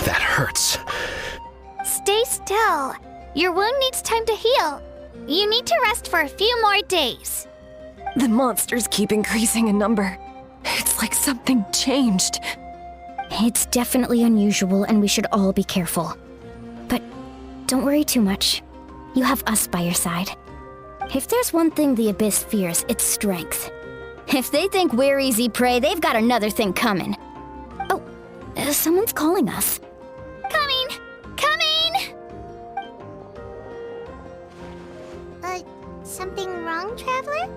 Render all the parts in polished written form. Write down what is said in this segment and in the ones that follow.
That hurts. Stay still. Your wound needs time to heal. You need to rest for a few more days. The monsters keep increasing in number. It's like something changed. It's definitely unusual and we should all be careful. But don't worry too much. You have us by your side. If there's one thing the Abyss fears, it's strength. If they think we're easy prey, they've got another thing coming. Oh, someone's calling us. Coming! Coming! Something wrong, Traveler?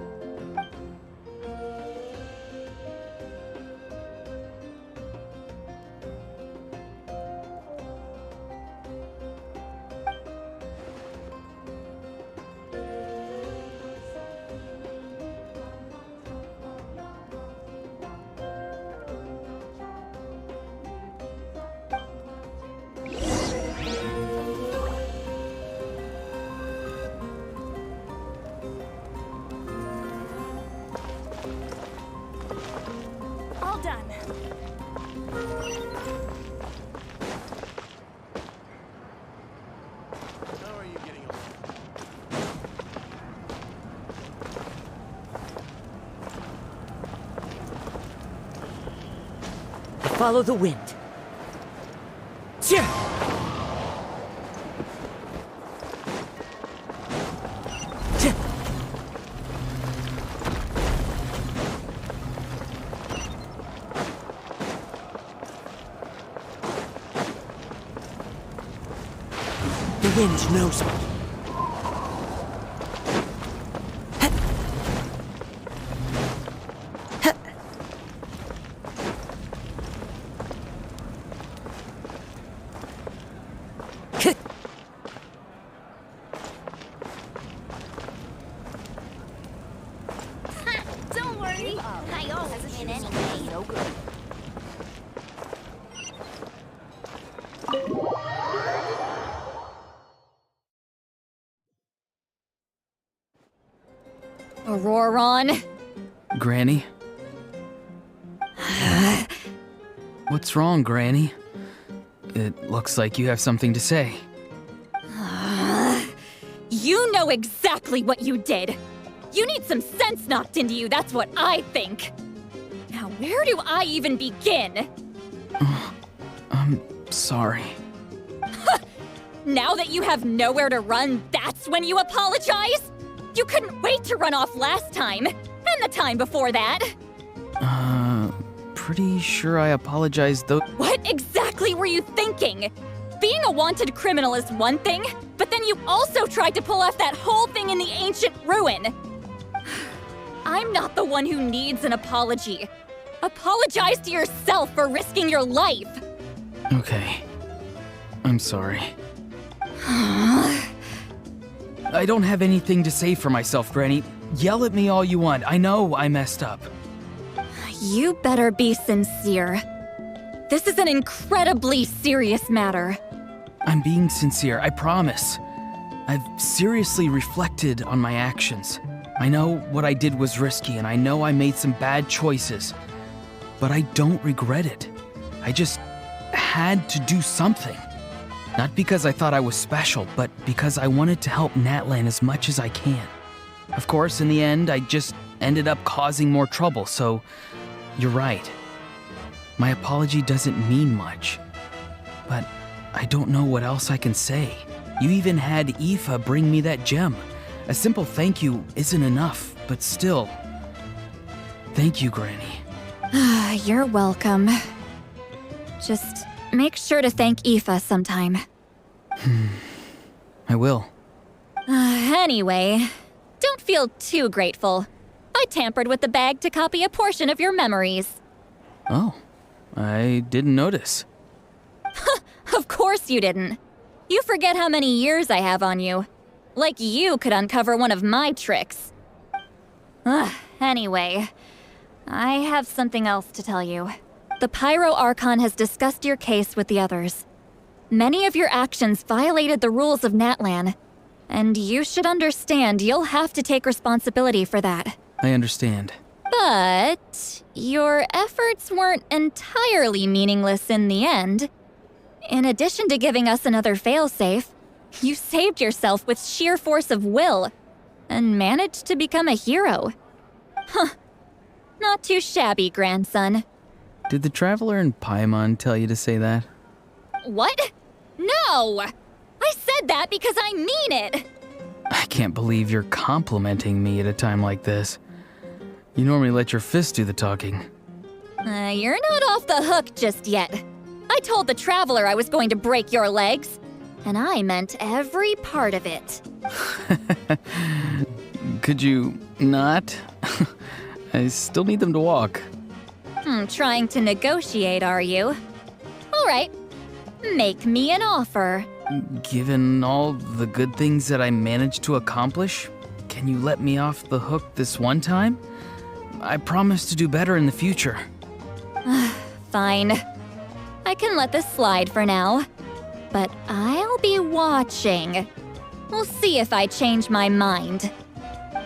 All done. How are you getting along? Follow the wind. Yeah. The wind knows me. Don't worry. I always win anyway. So good. Auroron. Granny? What's wrong, Granny? It looks like you have something to say. You know exactly what you did. You need some sense knocked into you, that's what I think. Now, where do I even begin? I'm sorry. Now that you have nowhere to run, that's when you apologize? You couldn't wait to run off last time, and the time before that. Pretty sure I apologized though. What exactly were you thinking? Being a wanted criminal is one thing, but then you also tried to pull off that whole thing in the ancient ruin. I'm not the one who needs an apology. Apologize to yourself for risking your life. Okay. I'm sorry. I don't have anything to say for myself, Granny. Yell at me all you want. I know I messed up. You better be sincere. This is an incredibly serious matter. I'm being sincere, I promise. I've seriously reflected on my actions. I know what I did was risky, and I know I made some bad choices. But I don't regret it. I just had to do something. Not because I thought I was special, but because I wanted to help Natlan as much as I can. Of course, in the end, I just ended up causing more trouble, so you're right. My apology doesn't mean much, but I don't know what else I can say. You even had Aoife bring me that gem. A simple thank you isn't enough, but still. Thank you, Granny. You're welcome. Just make sure to thank Aoife sometime. I will. Anyway, don't feel too grateful. I tampered with the bag to copy a portion of your memories. Oh, I didn't notice. Of course you didn't. You forget how many years I have on you. Like you could uncover one of my tricks. Anyway, I have something else to tell you. The Pyro Archon has discussed your case with the others. Many of your actions violated the rules of Natlan, and you should understand you'll have to take responsibility for that. I understand. But your efforts weren't entirely meaningless in the end. In addition to giving us another failsafe, you saved yourself with sheer force of will and managed to become a hero. Huh. Not too shabby, grandson. Did the Traveler and Paimon tell you to say that? What? No! I said that because I mean it! I can't believe you're complimenting me at a time like this. You normally let your fist do the talking. You're not off the hook just yet. I told the Traveler I was going to break your legs, and I meant every part of it. Could you not? I still need them to walk. Trying to negotiate, are you? All right. Make me an offer. Given all the good things that I managed to accomplish, can you let me off the hook this one time? I promise to do better in the future. Fine. I can let this slide for now. But I'll be watching. We'll see if I change my mind.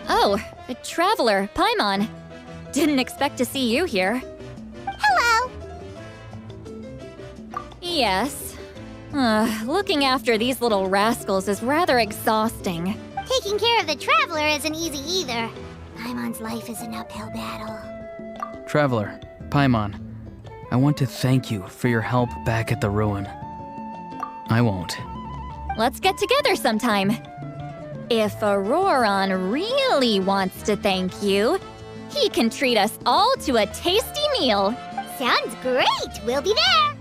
Oh, the Traveler, Paimon. Didn't expect to see you here. Hello! Yes. Looking after these little rascals is rather exhausting. Taking care of the Traveler isn't easy either. Paimon's life is an uphill battle. Traveler, Paimon, I want to thank you for your help back at the ruin. I won't. Let's get together sometime. If Auroron really wants to thank you, he can treat us all to a tasty meal. Sounds great! We'll be there!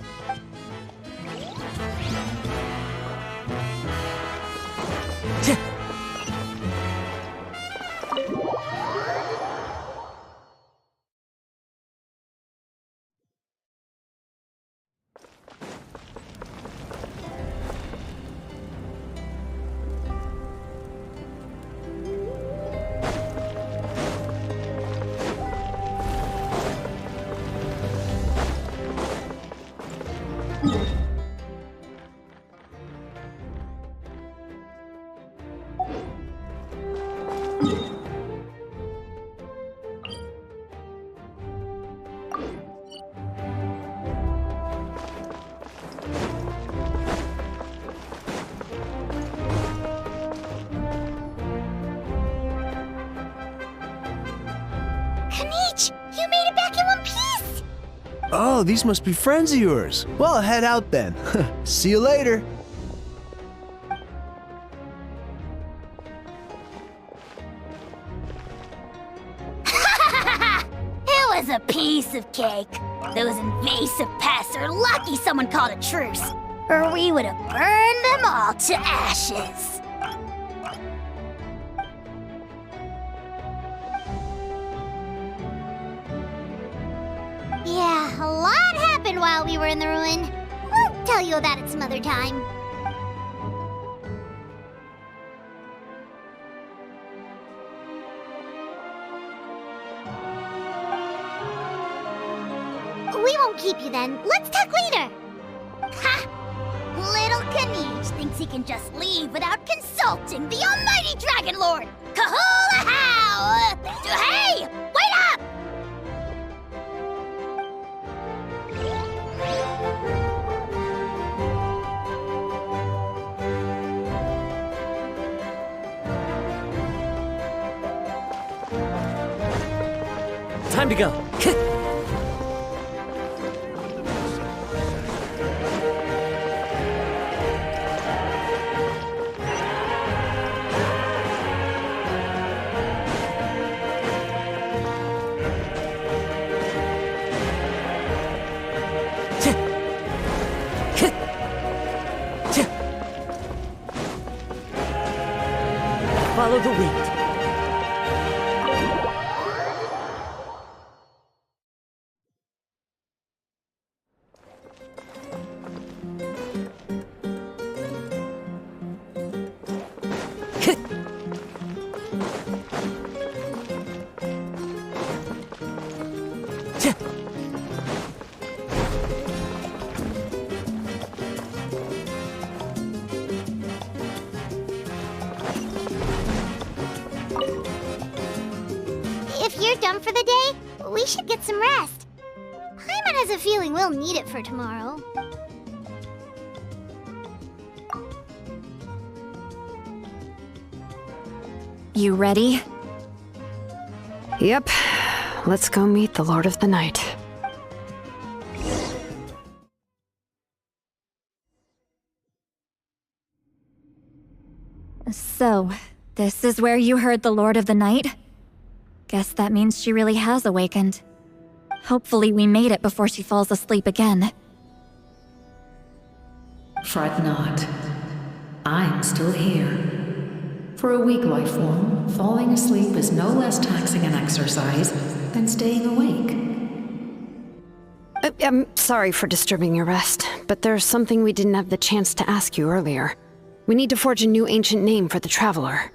You made it back in one piece! Oh, these must be friends of yours. Well, head out then. See you later. It was a piece of cake. Those invasive pests are lucky someone called a truce, or we would have burned them all to ashes. Yeah, a lot happened while we were in the ruin. We'll tell you about it some other time. We won't keep you then. Let's talk later. Ha! Little Kanich thinks he can just leave without consulting the almighty Dragon Lord. Kahula how! Hey! Wait up! Time to go. Follow the wind. If you're done for the day, We should get some rest. Paimon has a feeling we'll need it for tomorrow. You ready? Yep. Let's go meet the Lord of the Night. So, this is where you heard the Lord of the Night? Guess that means she really has awakened. Hopefully we made it before she falls asleep again. Fret not. I'm still here. For a weak life form, falling asleep is no less taxing an exercise than staying awake. I'm sorry for disturbing your rest, but there's something we didn't have the chance to ask you earlier. We need to forge a new ancient name for the Traveler.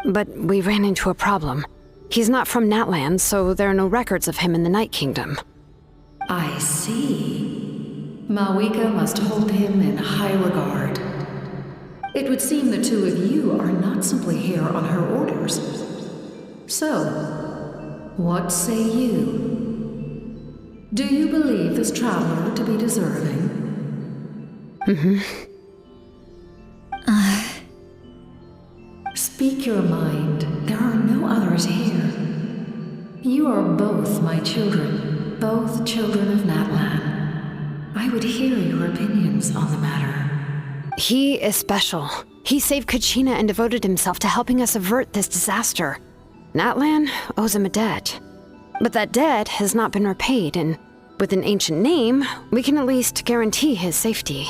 But we ran into a problem. He's not from Natland, so there are no records of him in the Night Kingdom. I see. Malwika must hold him in high regard. It would seem the two of you are not simply here on her orders. So, what say you? Do you believe this traveler to be deserving? Speak your mind. There are no others here. You are both my children, both children of Natlan. I would hear your opinions on the matter. He is special. He saved Kachina and devoted himself to helping us avert this disaster. Natlan owes him a debt. But that debt has not been repaid, and with an ancient name, we can at least guarantee his safety.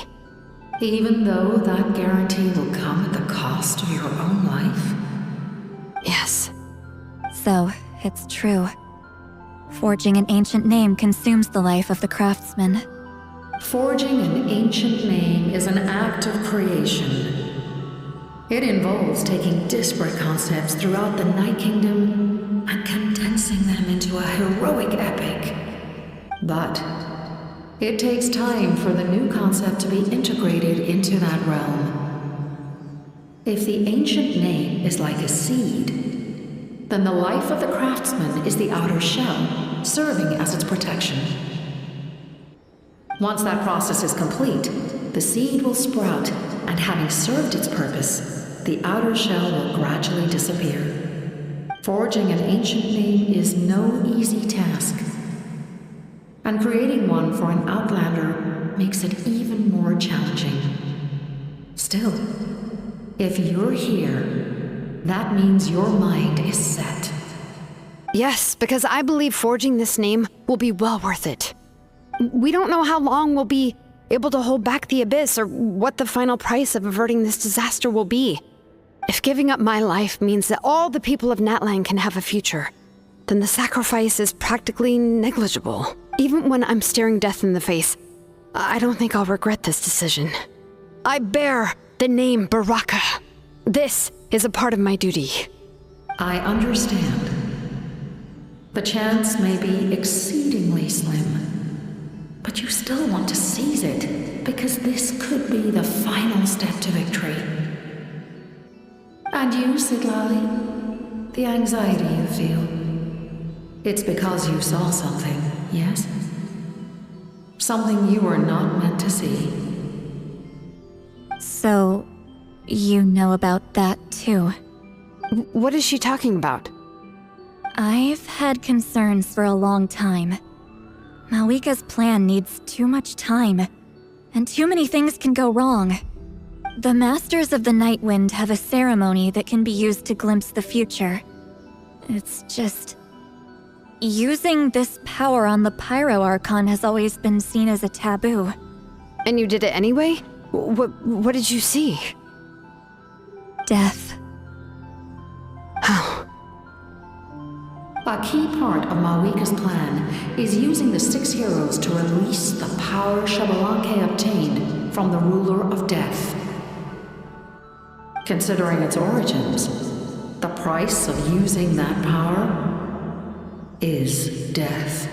Even though that guarantee will come at the cost of your own life? Yes. So, it's true. Forging an ancient name consumes the life of the craftsman. Forging an ancient name is an act of creation. It involves taking disparate concepts throughout the Night Kingdom and condensing them into a heroic epic. But it takes time for the new concept to be integrated into that realm. If the ancient name is like a seed, then the life of the craftsman is the outer shell, serving as its protection. Once that process is complete, the seed will sprout, and having served its purpose, the outer shell will gradually disappear. Forging an ancient name is no easy task, and creating one for an outlander makes it even more challenging. Still, if you're here, that means your mind is set. Yes, because I believe forging this name will be well worth it. We don't know how long we'll be able to hold back the abyss or what the final price of averting this disaster will be. If giving up my life means that all the people of Natlan can have a future, then the sacrifice is practically negligible. Even when I'm staring death in the face, I don't think I'll regret this decision. I bear the name Baraka. This is a part of my duty. I understand. The chance may be exceedingly slim, but you still want to seize it, because this could be the final step to victory. And you, Sidlali, the anxiety you feel, it's because you saw something, yes? Something you were not meant to see. So, you know about that too. What is she talking about? I've had concerns for a long time. Malwika's plan needs too much time, and too many things can go wrong. The Masters of the Night Wind have a ceremony that can be used to glimpse the future. It's just... using this power on the Pyro Archon has always been seen as a taboo. And you did it anyway? What did you see? Death. Oh. A key part of Malwika's plan is using the 6 heroes to release the power Xbalanque obtained from the ruler of death. Considering its origins, the price of using that power is death.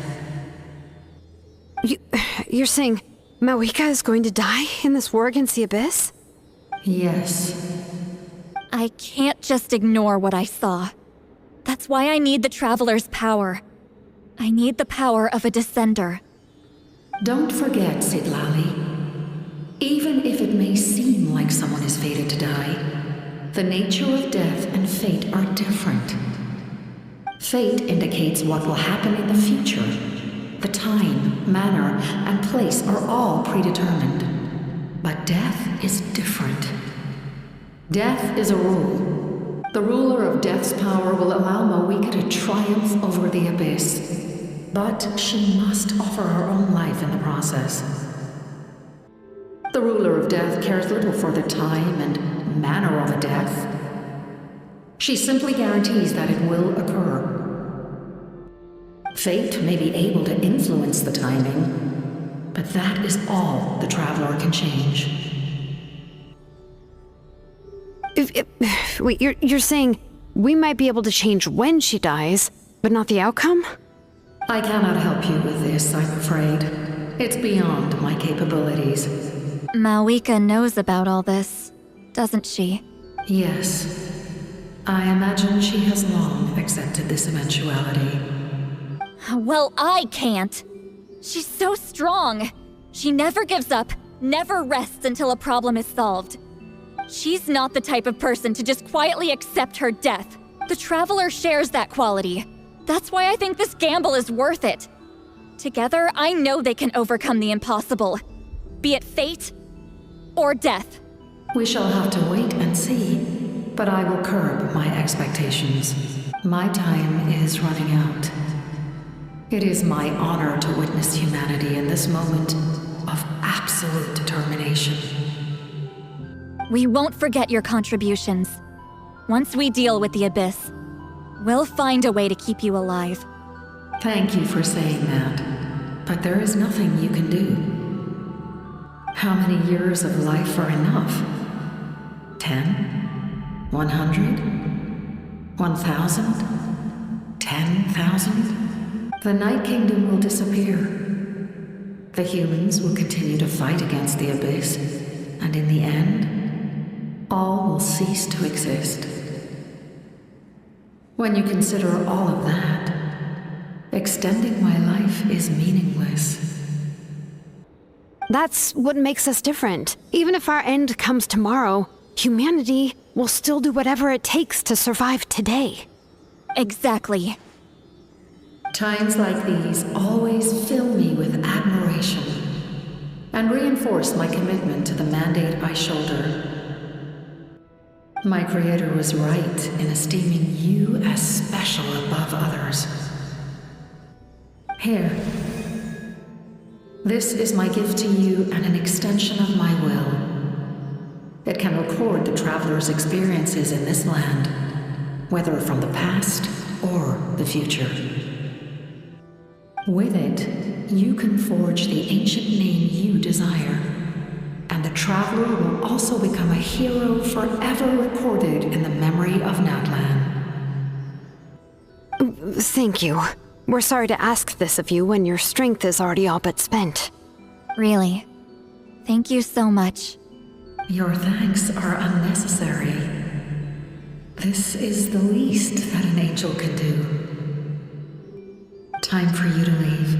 You're saying Malwika is going to die in this war against the Abyss? Yes. I can't just ignore what I saw. That's why I need the Traveler's power. I need the power of a descender. Don't forget, Sidlali. Even if it may seem like someone is fated to die, the nature of death and fate are different. Fate indicates what will happen in the future. The time, manner, and place are all predetermined. But death is different. Death is a rule. The ruler of death's power will allow Mawika to triumph over the abyss. But she must offer her own life in the process. The ruler of death cares little for the time and manner of a death. She simply guarantees that it will occur. Fate may be able to influence the timing, but that is all the Traveler can change. Wait, you're saying we might be able to change when she dies, but not the outcome? I cannot help you with this, I'm afraid. It's beyond my capabilities. Mawika knows about all this, doesn't she? Yes. I imagine she has long accepted this eventuality. Well, I can't. She's so strong. She never gives up, never rests until a problem is solved. She's not the type of person to just quietly accept her death. The Traveler shares that quality. That's why I think this gamble is worth it. Together, I know they can overcome the impossible. Be it fate or death. We shall have to wait and see, but I will curb my expectations. My time is running out. It is my honor to witness humanity in this moment of absolute determination. We won't forget your contributions. Once we deal with the Abyss, we'll find a way to keep you alive. Thank you for saying that, but there is nothing you can do. How many years of life are enough? 10? 100? 1,000? 10,000? The Night Kingdom will disappear. The humans will continue to fight against the Abyss, and in the end, all will cease to exist. When you consider all of that, extending my life is meaningless. That's what makes us different. Even if our end comes tomorrow, humanity will still do whatever it takes to survive today. Exactly. Times like these always fill me with admiration and reinforce my commitment to the mandate I shoulder. My creator was right in esteeming you as special above others. Here. This is my gift to you and an extension of my will. It can record the Traveler's experiences in this land, whether from the past or the future. With it, you can forge the ancient name you desire, and the Traveler will also become a hero forever recorded in the memory of Natlan. Thank you. We're sorry to ask this of you when your strength is already all but spent. Really. Thank you so much. Your thanks are unnecessary. This is the least that an angel can do. Time for you to leave.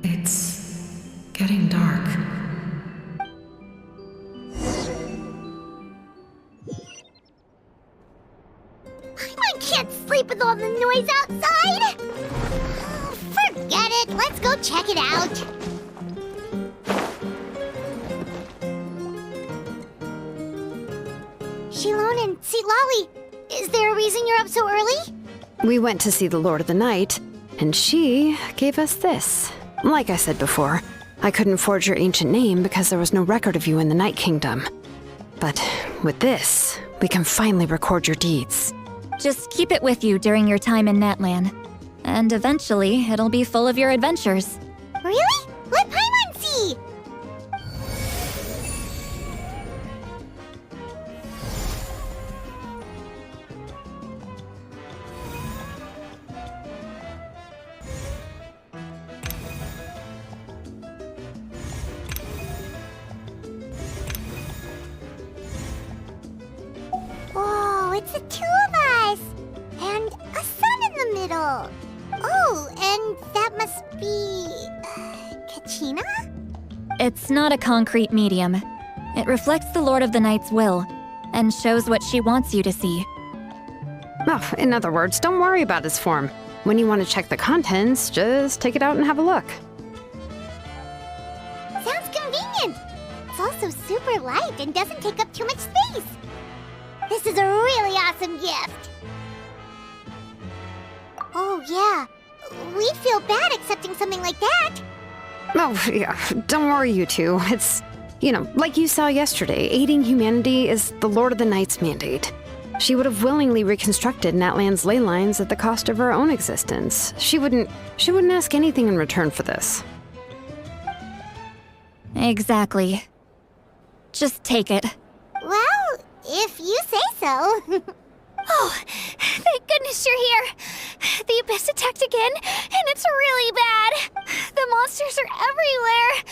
It's getting dark. I can't sleep with all the noise outside! Oh, forget it, let's go check it out. Shilon and Sitlali, is there a reason you're up so early? We went to see the Lord of the Night, and she gave us this. Like I said before, I couldn't forge your ancient name because there was no record of you in the Night Kingdom. But with this, we can finally record your deeds. Just keep it with you during your time in Natlan. And eventually, it'll be full of your adventures. Really? Let Paimon see! Whoa, it's the two of us! And a sun in the middle! Oh, and It's not a concrete medium. It reflects the Lord of the Night's will, and shows what she wants you to see. Oh, in other words, don't worry about its form. When you want to check the contents, just take it out and have a look. Sounds convenient. It's also super light and doesn't take up too much space. This is a really awesome gift. Oh, yeah. We'd feel bad accepting something like that. Oh, yeah, don't worry, you two. It's, like you saw yesterday, aiding humanity is the Lord of the Night's mandate. She would have willingly reconstructed Natlan's ley lines at the cost of her own existence. She wouldn't ask anything in return for this. Exactly. Just take it. Well, if you say so. Oh, thank goodness you're here. The Abyss attacked again, and it's really bad. The monsters are everywhere.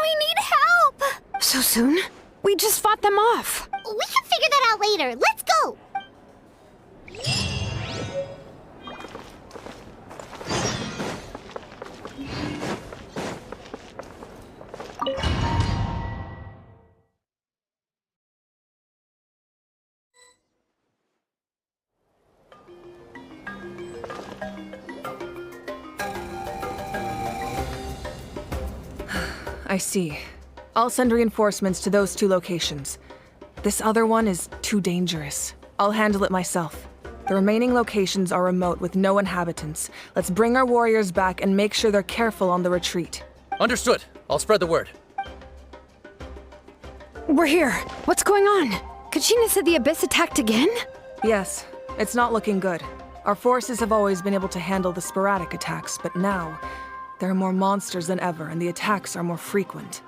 We need help. So soon? We just fought them off. We can figure that out later. Let's go. I see. I'll send reinforcements to those 2 locations. This other one is too dangerous. I'll handle it myself. The remaining locations are remote with no inhabitants. Let's bring our warriors back and make sure they're careful on the retreat. Understood. I'll spread the word. We're here. What's going on? Kachina said the Abyss attacked again? Yes, it's not looking good. Our forces have always been able to handle the sporadic attacks, but now there are more monsters than ever, and the attacks are more frequent.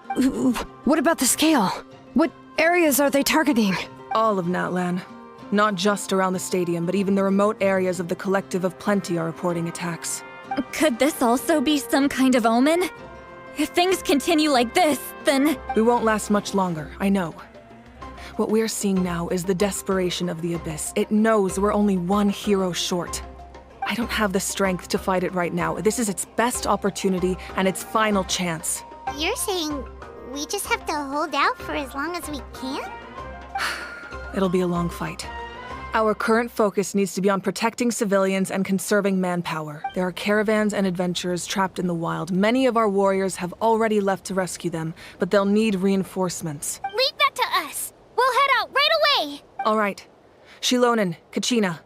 What about the scale? What areas are they targeting? All of Natlan. Not just around the stadium, but even the remote areas of the Collective of Plenty are reporting attacks. Could this also be some kind of omen? If things continue like this, then... We won't last much longer, I know. What we're seeing now is the desperation of the Abyss. It knows we're only one hero short. I don't have the strength to fight it right now. This is its best opportunity and its final chance. You're saying we just have to hold out for as long as we can? It'll be a long fight. Our current focus needs to be on protecting civilians and conserving manpower. There are caravans and adventurers trapped in the wild. Many of our warriors have already left to rescue them, but they'll need reinforcements. Leave that to us. We'll head out right away. All right. Shilonen, Kachina,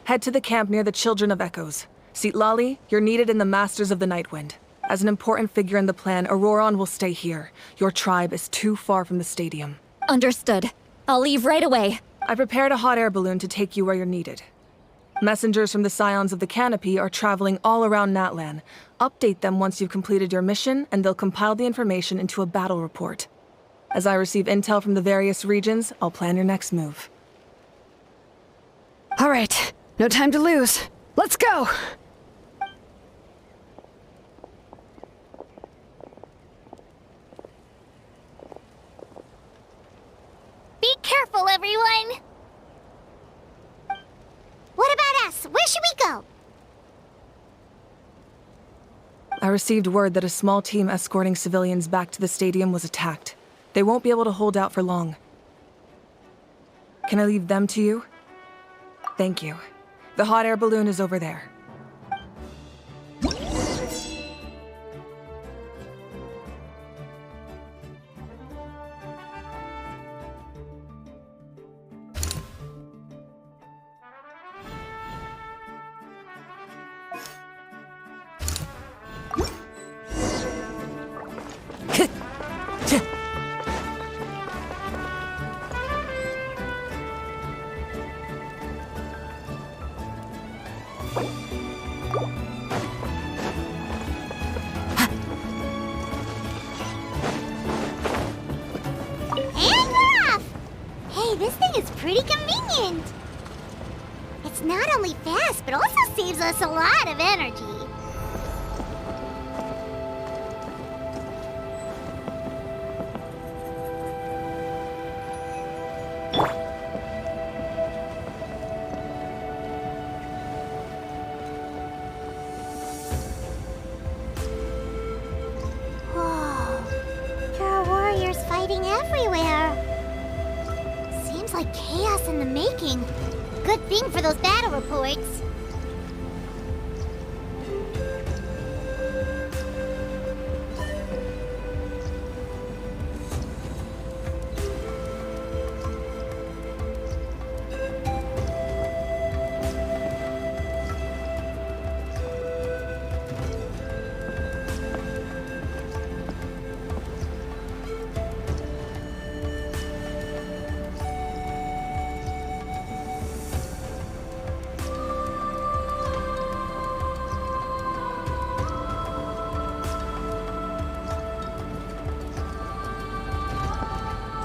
head to the camp near the Children of Echoes. Sitlali, you're needed in the Masters of the Nightwind. As an important figure in the plan, Auroron will stay here. Your tribe is too far from the stadium. Understood. I'll leave right away. I prepared a hot air balloon to take you where you're needed. Messengers from the Scions of the Canopy are traveling all around Natlan. Update them once you've completed your mission, and they'll compile the information into a battle report. As I receive intel from the various regions, I'll plan your next move. All right, no time to lose. Let's go! Be careful, everyone! What about us? Where should we go? I received word that a small team escorting civilians back to the stadium was attacked. They won't be able to hold out for long. Can I leave them to you? Thank you. The hot air balloon is over there. And we're off! Hey, this thing is pretty convenient. It's not only fast, but also saves us a lot of energy. Whoa, you're fighting everywhere. Seems like chaos in the making. Good thing for those battle reports.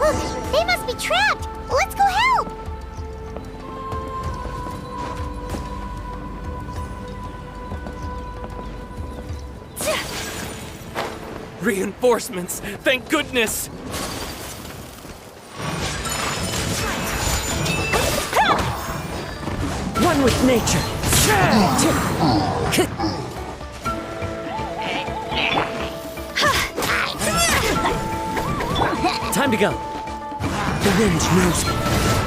Look, they must be trapped! Let's go help! Reinforcements! Thank goodness! One with nature. Time to go. The wind knows me.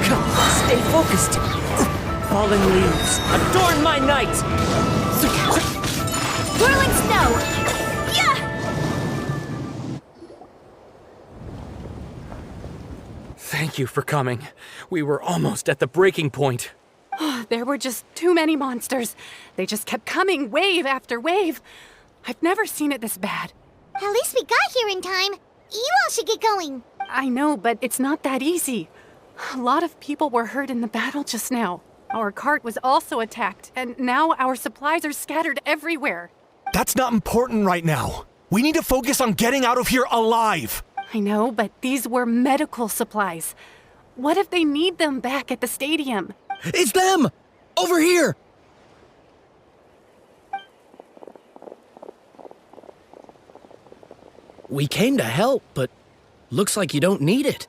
Come, stay focused. Fallen leaves, adorn my night. Whirling snow! Thank you for coming. We were almost at the breaking point. There were just too many monsters. They just kept coming, wave after wave. I've never seen it this bad. At least we got here in time. You all should get going. I know, but it's not that easy. A lot of people were hurt in the battle just now. Our cart was also attacked, and now our supplies are scattered everywhere. That's not important right now. We need to focus on getting out of here alive. I know, but these were medical supplies. What if they need them back at the stadium? It's them! Over here! We came to help, but looks like you don't need it.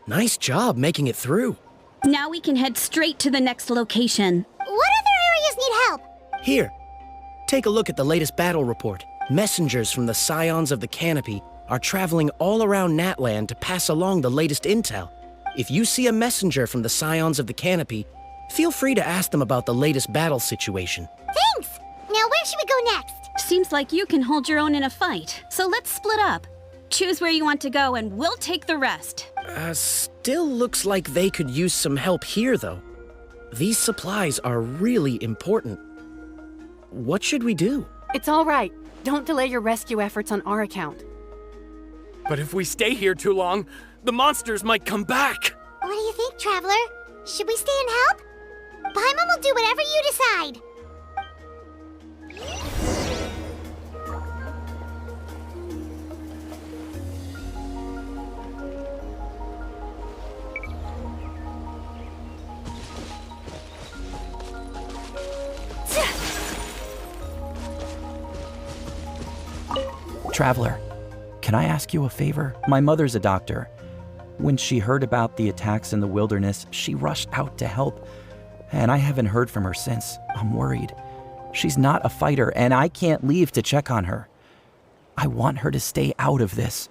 Nice job making it through. Now we can head straight to the next location. What other areas need help? Here, take a look at the latest battle report. Messengers from the Scions of the Canopy are traveling all around Natland to pass along the latest intel. If you see a messenger from the Scions of the Canopy, feel free to ask them about the latest battle situation. Thanks! Now where should we go next? Seems like you can hold your own in a fight, so let's split up. Choose where you want to go and we'll take the rest. Still looks like they could use some help here, though. These supplies are really important. What should we do? It's all right. Don't delay your rescue efforts on our account. But if we stay here too long, the monsters might come back. What do you think, Traveler? Should we stay and help? Paimon will do whatever you decide. Traveler, can I ask you a favor? My mother's a doctor. When she heard about the attacks in the wilderness, she rushed out to help, and I haven't heard from her since. I'm worried. She's not a fighter, and I can't leave to check on her. I want her to stay out of this.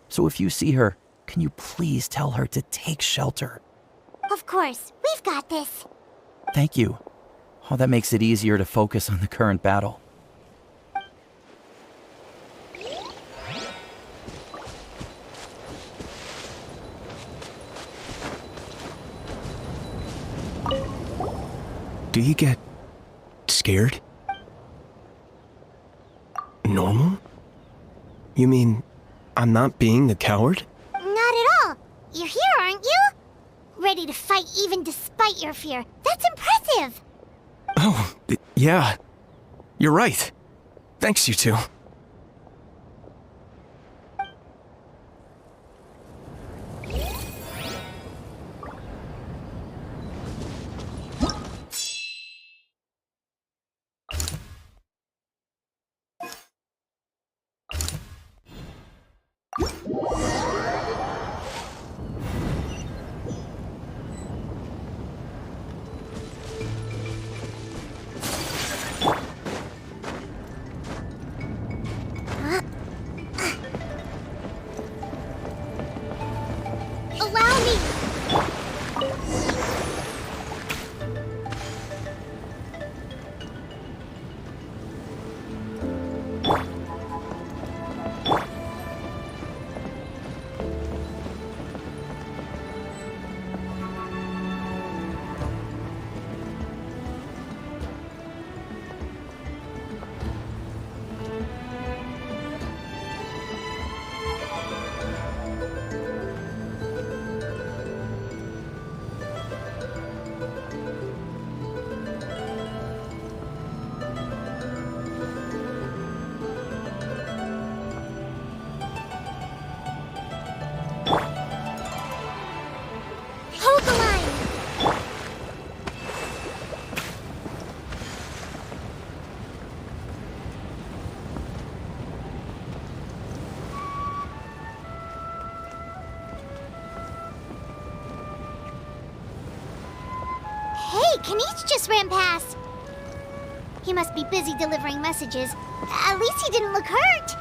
So if you see her, can you please tell her to take shelter? Of course, we've got this. Thank you. Oh, that makes it easier to focus on the current battle. Do you get scared? Normal? You mean I'm not being a coward? Not at all. You're here, aren't you? Ready to fight even despite your fear. That's impressive. Oh, yeah. You're right. Thanks, you two. Allow me! Hold the line! Hey, Kanish just ran past. He must be busy delivering messages. At least he didn't look hurt.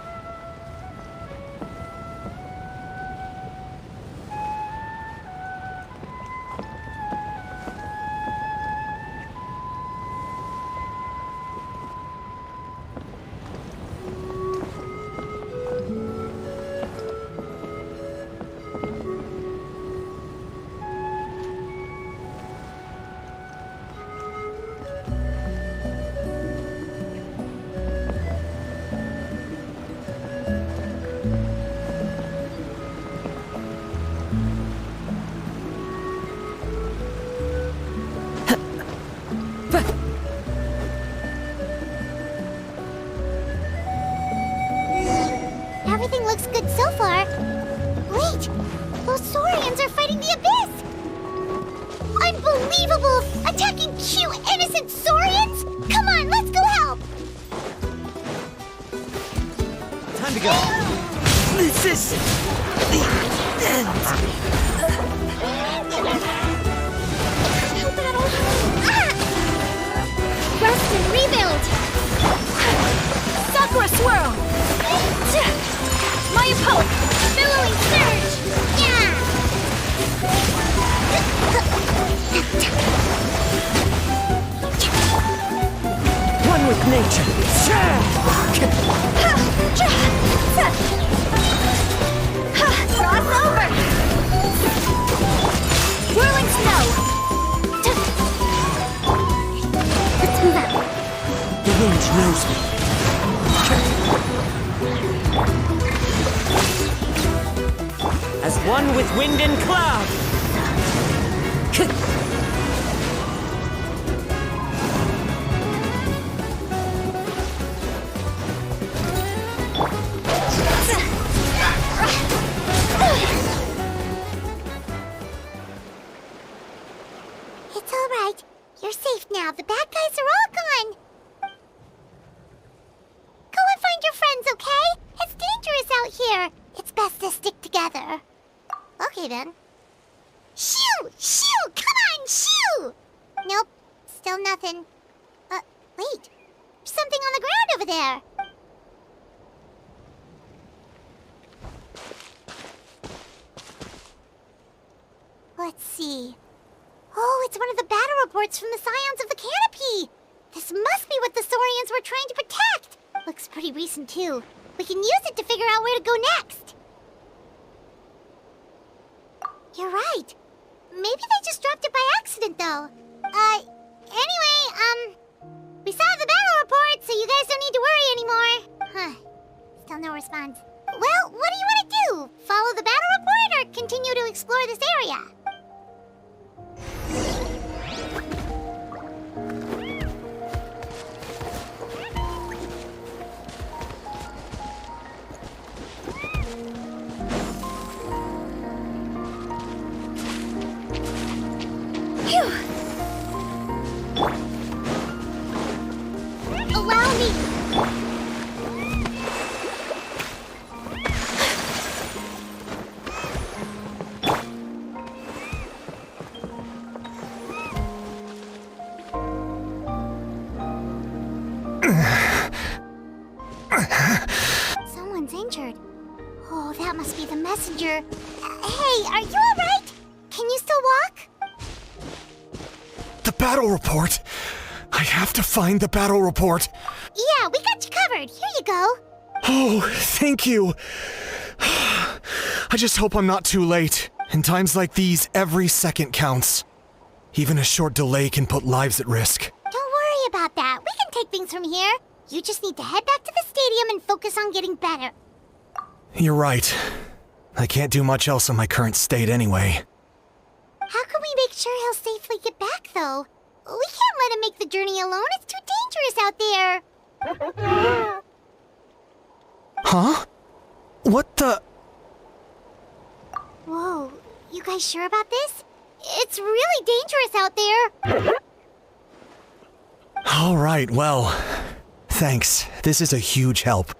Everything looks good so far. Wait, those Saurians are fighting the Abyss! Unbelievable! Attacking cute, innocent Saurians? Come on, let's go help! Time to go. This is the end. No battle! Rest and rebuild! Sakura swirl! Maya poke! Billowing surge! Yeah! One with nature. Cross over! Whirling snow! Let's move out. The wind knows me. As one with wind and cloud. It's all right. You're safe now. The bad guys are all gone. Go and find your friends, okay? It's dangerous out here. It's best to stick together. Okay, then. Shoo! Shoo! Come on, shoo! Nope. Still nothing. Wait. There's something on the ground over there. Let's see. Oh, it's one of the battle reports from the Scions of the Canopy! This must be what the Saurians were trying to protect! Looks pretty recent, too. We can use it to figure out where to go next. You're right. Maybe they just dropped it by accident, though. Anyway, we saw the battle report, so you guys don't need to worry anymore. Huh. Still no response. Well, what do you want to do? Follow the battle report or continue to explore this area? Allow me! Someone's injured. Oh, that must be the messenger. messenger. Hey, are you alright? Can you still walk? The battle report! I have to find the battle report! Yeah, we got you covered. Here you go. Oh, thank you! I just hope I'm not too late. In times like these, every second counts. Even a short delay can put lives at risk. Don't worry about that. We can take things from here. You just need to head back to the stadium and focus on getting better. You're right. I can't do much else in my current state anyway. How can we make sure he'll safely get back, though? We can't let him make the journey alone. It's too dangerous out there. Huh? What the... Whoa, you guys sure about this? It's really dangerous out there. All right, well, thanks. This is a huge help.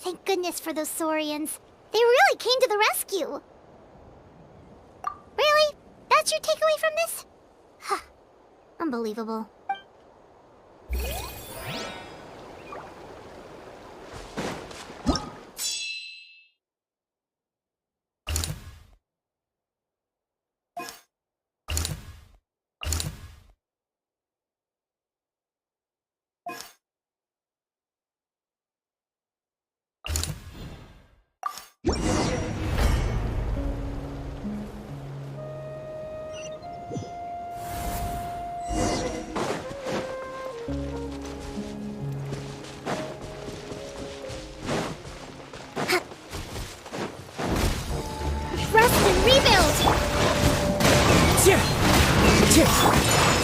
Thank goodness for those Saurians. They really came to the rescue. Really? That's your takeaway from this? Huh. Unbelievable.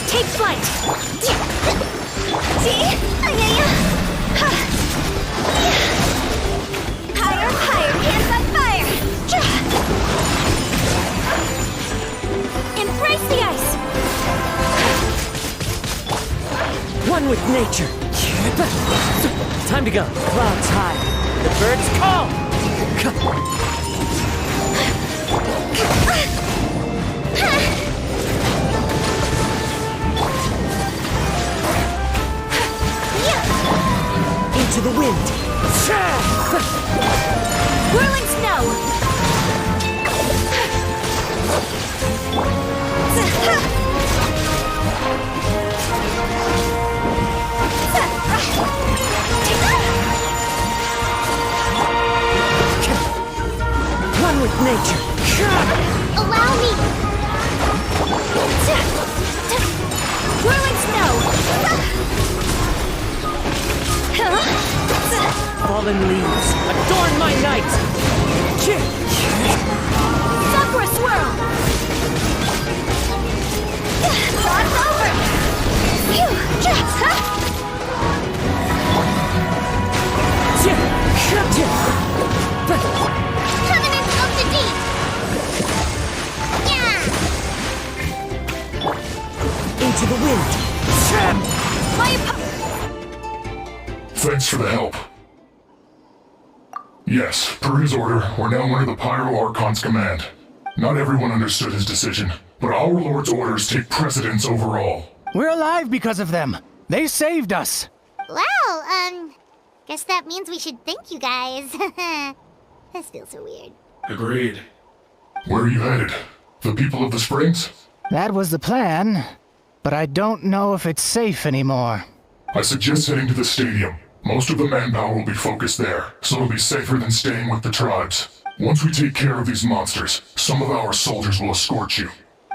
Take flight! Higher, higher, hands on fire! Embrace the ice! One with nature! Time to go. Clouds high. The birds call! Into the wind! Whirling snow! One with nature! Allow me! Whirling snow! Fallen leaves, adorn my night! Sakura swirl! Thoughts over! Covenant of the deep! Yeah! Into the wind! Thanks for the help. Yes, per his order, we're now under the Pyro Archon's command. Not everyone understood his decision, but our Lord's orders take precedence over all. We're alive because of them. They saved us. Well, guess that means we should thank you guys. This feels so weird. Agreed. Where are you headed? The people of the Springs? That was the plan, but I don't know if it's safe anymore. I suggest heading to the stadium. Most of the manpower will be focused there, so it'll be safer than staying with the tribes. Once we take care of these monsters, some of our soldiers will escort you.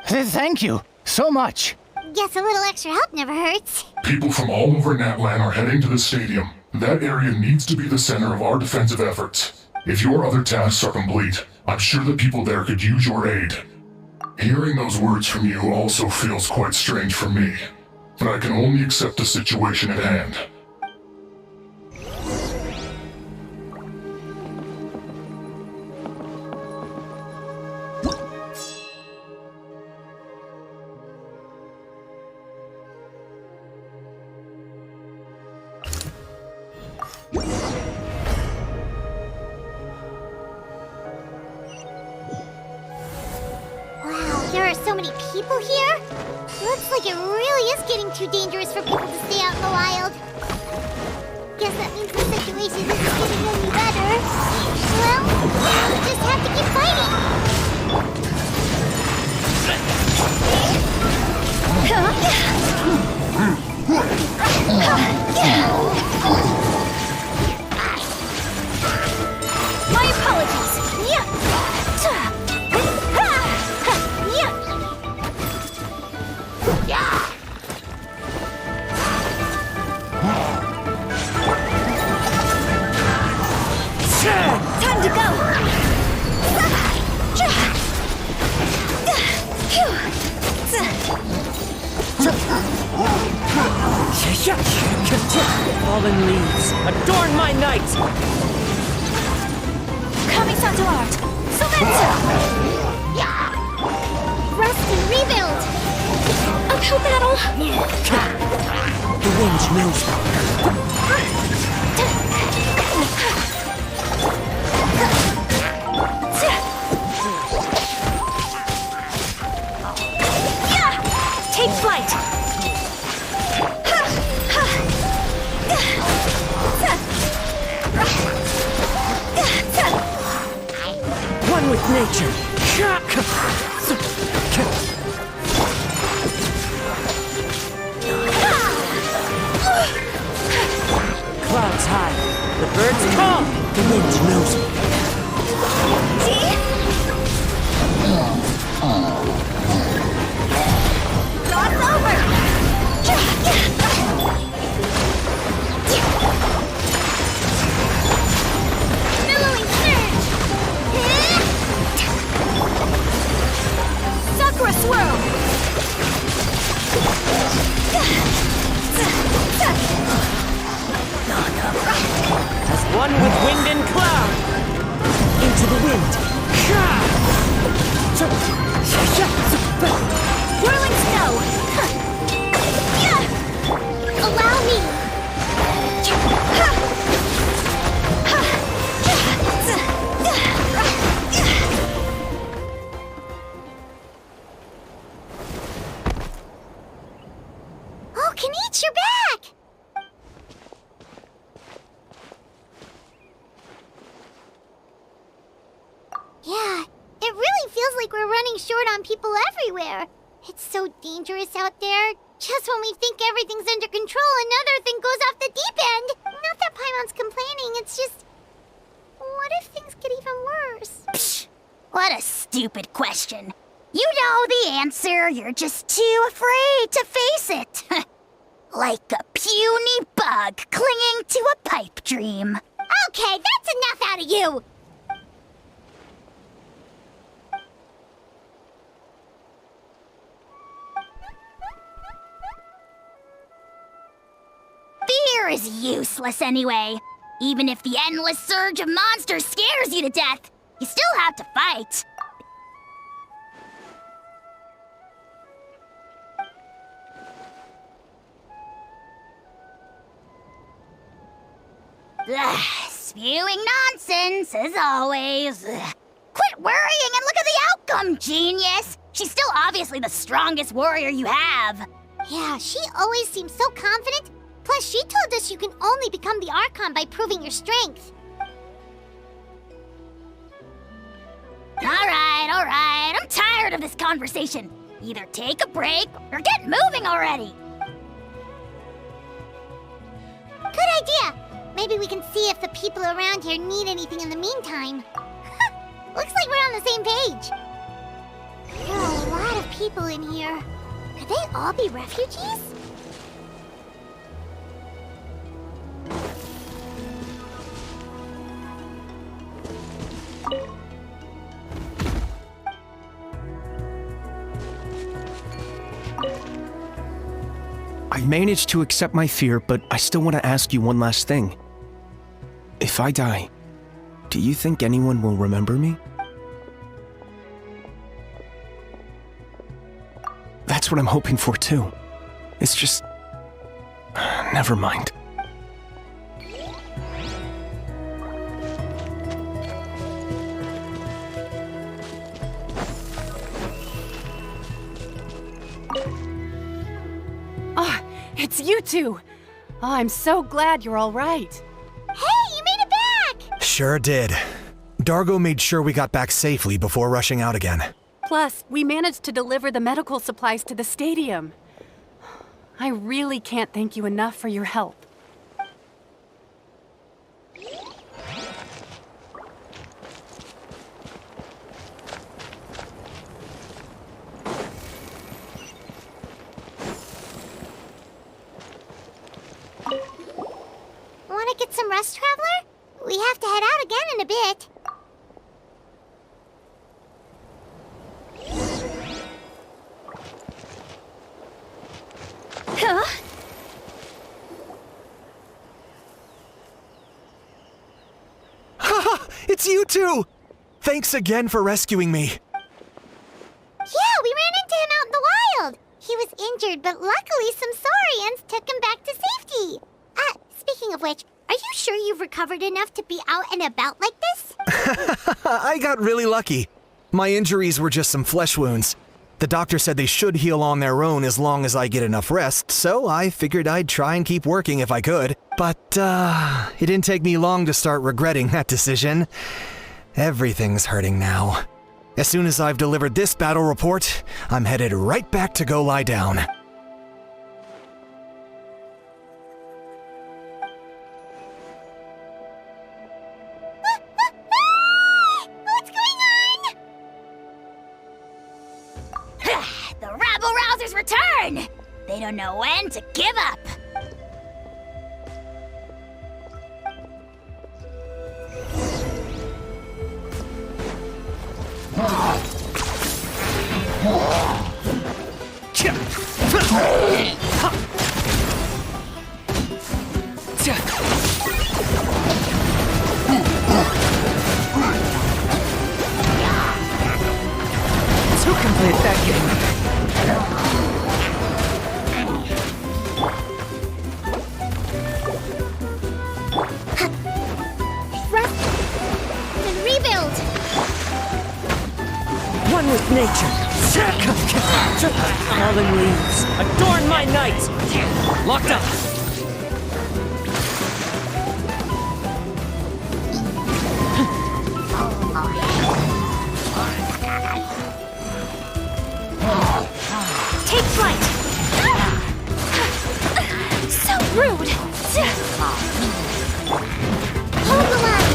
Thank you so much. Guess a little extra help never hurts. People from all over Natlan are heading to the stadium. That area needs to be the center of our defensive efforts. If your other tasks are complete, I'm sure the people there could use your aid. Hearing those words from you also feels quite strange for me, but I can only accept the situation at hand. Wow, there are so many people here. Looks like it really is getting too dangerous for people to stay out in the wild. Guess that means the situation isn't getting any better. Well, we just have to keep fighting. My apologies. Time to go. Fallen leaves, adorn my night! Kami-san's art. Sylvester! Rest and rebuild. Uphill battle. The wind knows me. Take flight. One with nature. Clouds high. The birds call. The wind knows me. God's over. Billowing surge. Sakura swirl. As one with wind and cloud. Into the wind. Whirling snow. Allow me. Oh, Kenichi, you're back! Yeah, it really feels like we're running short on people everywhere. It's so dangerous out there. Just when we think everything's under control, another thing goes off the deep end. Not that Paimon's complaining, it's just... What if things get even worse? Psh, what a stupid question. You know the answer, you're just too afraid to face it. Like a puny bug clinging to a pipe dream. Okay, that's enough out of you! Fear is useless anyway. Even if the endless surge of monsters scares you to death, you still have to fight. Ugh, spewing nonsense, as always. Ugh. Quit worrying and look at the outcome, genius! She's still obviously the strongest warrior you have. Yeah, she always seems so confident. Plus, she told us you can only become the Archon by proving your strength. Alright, I'm tired of this conversation. Either take a break or get moving already. Good idea! Maybe we can see if the people around here need anything in the meantime. Looks like we're on the same page. There are a lot of people in here. Could they all be refugees? I've managed to accept my fear, but I still want to ask you one last thing. If I die, do you think anyone will remember me? That's what I'm hoping for too. It's just... never mind. Ah, it's you two! Oh, I'm so glad you're all right. Hey, you made it back! Sure did. Dargo made sure we got back safely before rushing out again. Plus, we managed to deliver the medical supplies to the stadium. I really can't thank you enough for your help. Want to get some rest, Traveler? We have to head out again in a bit. Huh? Haha! It's you two! Thanks again for rescuing me. Yeah, we ran into him out in the wild. He was injured, but luckily some saurians took him back to safety. Speaking of which, are you sure you've recovered enough to be out and about like this? I got really lucky. My injuries were just some flesh wounds. The doctor said they should heal on their own as long as I get enough rest, so I figured I'd try and keep working if I could. But, it didn't take me long to start regretting that decision. Everything's hurting now. As soon as I've delivered this battle report, I'm headed right back to go lie down. What's going on? The rabble-rousers return! They don't know when to give up! Who can play that game? Rest and rebuild. One with nature. Fallen leaves, adorn my night! Locked up! Take flight! So rude! Hold the line.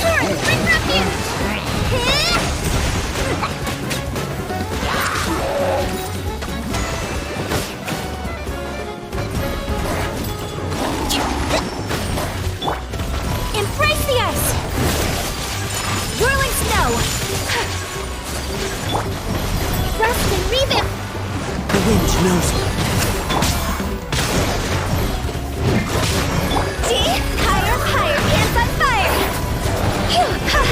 Taurus, bring refuge! Embrace the ice! Whirling snow! Rest and rebuild. The wind knows me. See? Higher, higher, pants on fire! Phew, ha.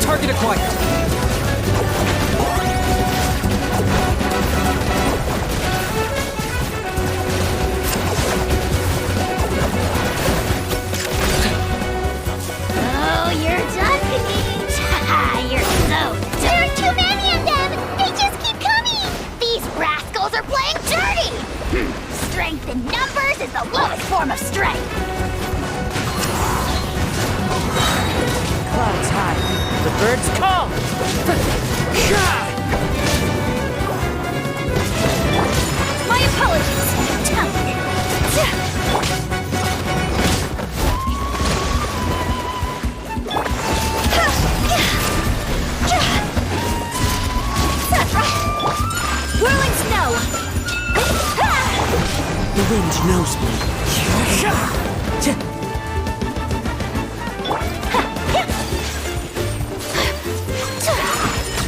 Target acquired. Oh, you're done, Canadians! Haha, you're so done! There are too many of them. They just keep coming. These rascals are playing dirty! Strength in numbers is the lowest form of strength! Clouds high, the birds call! My apologies! Whirling snow! The wind knows me.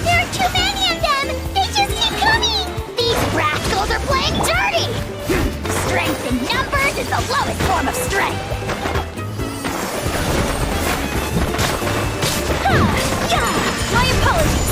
There are too many of them. They just keep coming. These rascals are playing dirty! Strength in numbers is the lowest form of strength! My apologies!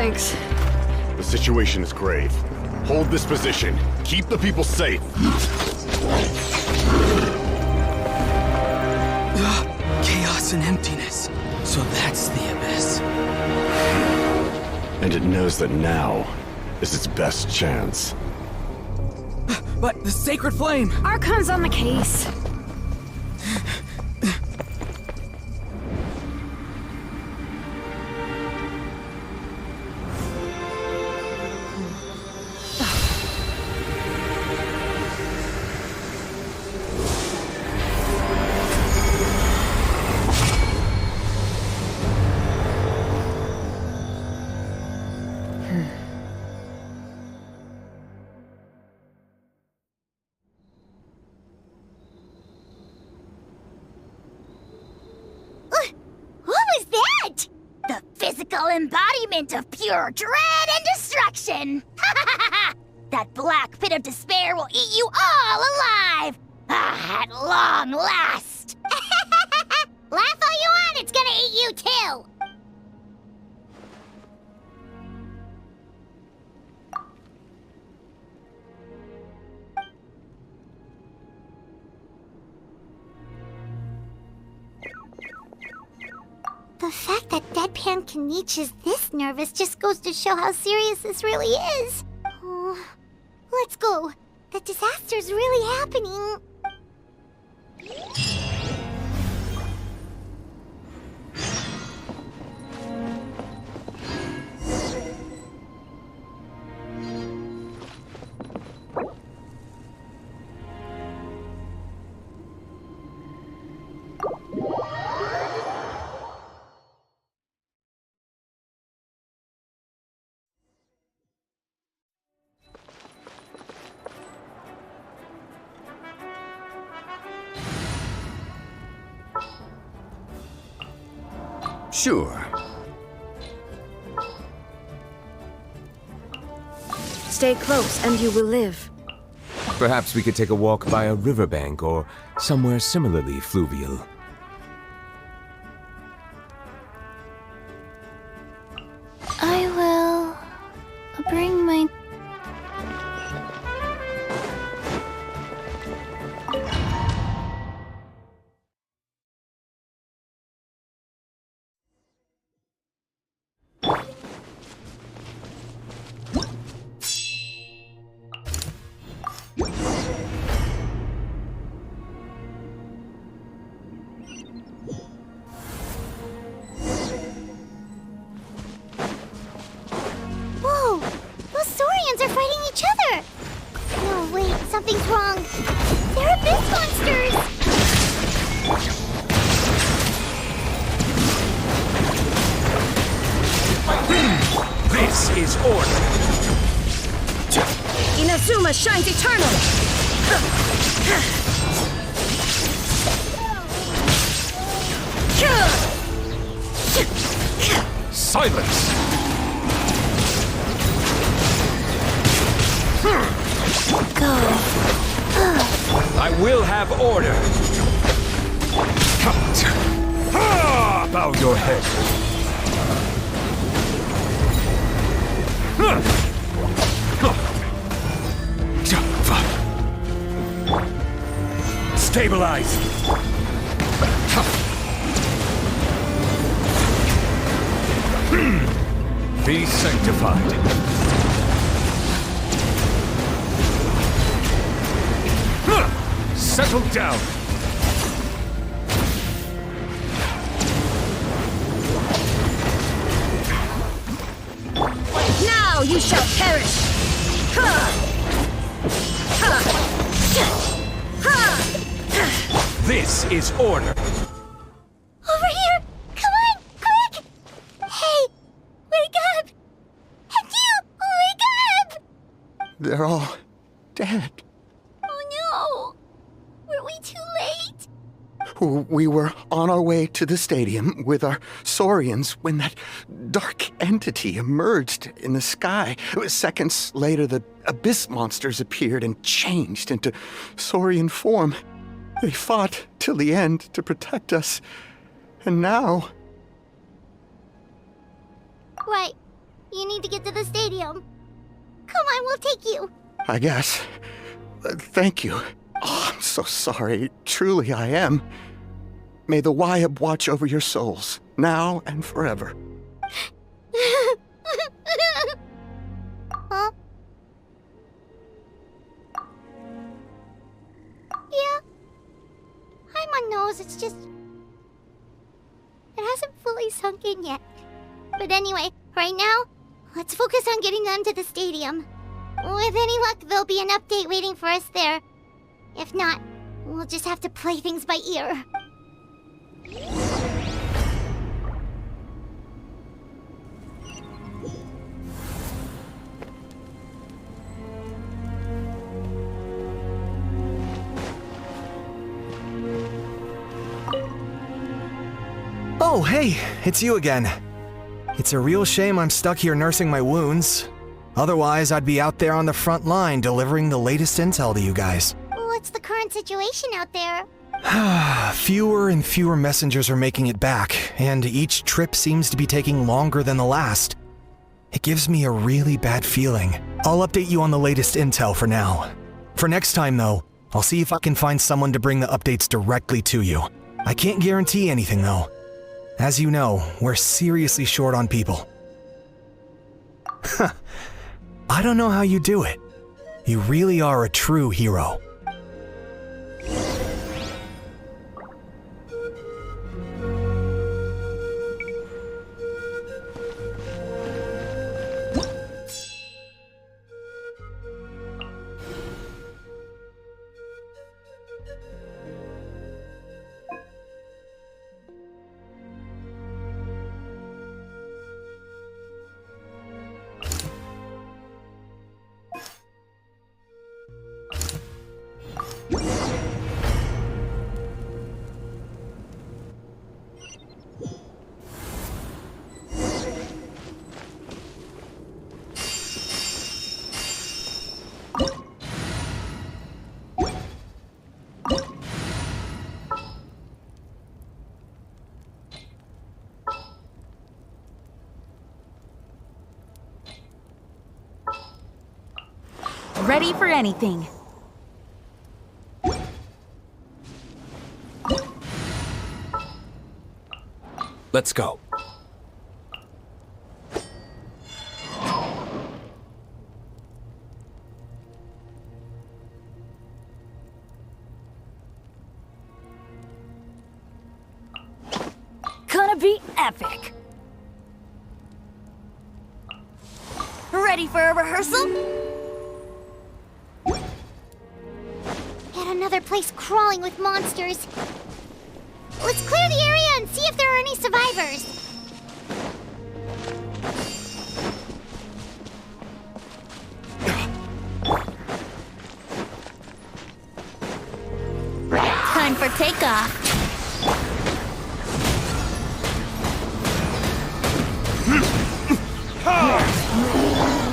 Thanks. The situation is grave. Hold this position. Keep the people safe. Chaos and emptiness. So that's the abyss. And it knows that now is its best chance. But the sacred flame! Archon's on the case. Embodiment of pure dread and destruction! That black pit of despair will eat you all alive! At long last! Laugh all you want, it's gonna eat you too! The fact that Deadpan Kaniche is this nervous just goes to show how serious this really is. Oh, let's go. The disaster's really happening. Sure. Stay close and you will live. Perhaps we could take a walk by a riverbank or somewhere similarly fluvial. I will bring my... Whoa! Those Saurians are fighting each other! No, wait, something's wrong. They're abyss monsters! This is order. Inazuma shines eternal! Silence! Go. I will have order. Bow your head. Stabilize. Be sanctified. Settle down. Now you shall perish! This is order. Over here! Come on, quick! Hey, wake up! And you, wake up! They're all dead. Oh no! Were we too late? We were on our way to the stadium with our Saurians when that dark entity emerged in the sky. Seconds later, the abyss monsters appeared and changed into Saurian form. They fought till the end to protect us. And now... Why You need to get to the stadium. Come on, we'll take you. I guess. Thank you. Oh, I'm so sorry. Truly, I am. May the Wyab watch over your souls, now and forever. Huh? Yeah. I'm on nose, it's just... It hasn't fully sunk in yet. But anyway, right now, let's focus on getting them to the stadium. With any luck, there'll be an update waiting for us there. If not, we'll just have to play things by ear. Oh, hey, it's you again. It's a real shame I'm stuck here nursing my wounds. Otherwise, I'd be out there on the front line delivering the latest intel to you guys. What's the current situation out there? Fewer and fewer messengers are making it back, and each trip seems to be taking longer than the last. It gives me a really bad feeling. I'll update you on the latest intel for now. For next time, though, I'll see if I can find someone to bring the updates directly to you. I can't guarantee anything, though. As you know, we're seriously short on people. I don't know how you do it. You really are a true hero. Ready for anything. Let's go. Gonna be epic. Ready for a rehearsal? Yet another place crawling with monsters. Let's clear the area and see if there are any survivors. Time for takeoff.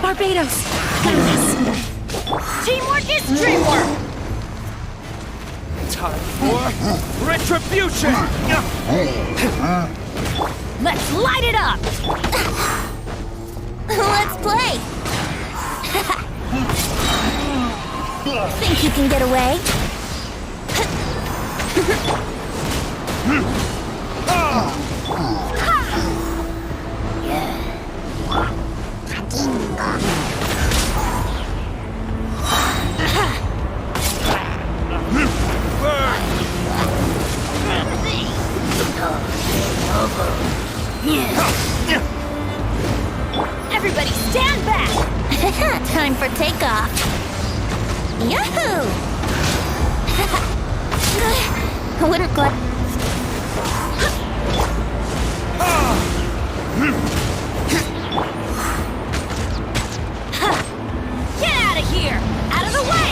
Barbados! Got this! Teamwork is dreamwork! Time for retribution! Let's light it up! Let's play! Think you can get away? Everybody stand back! Time for takeoff. Yahoo! I wouldn't go. Get out of here! Out of the way!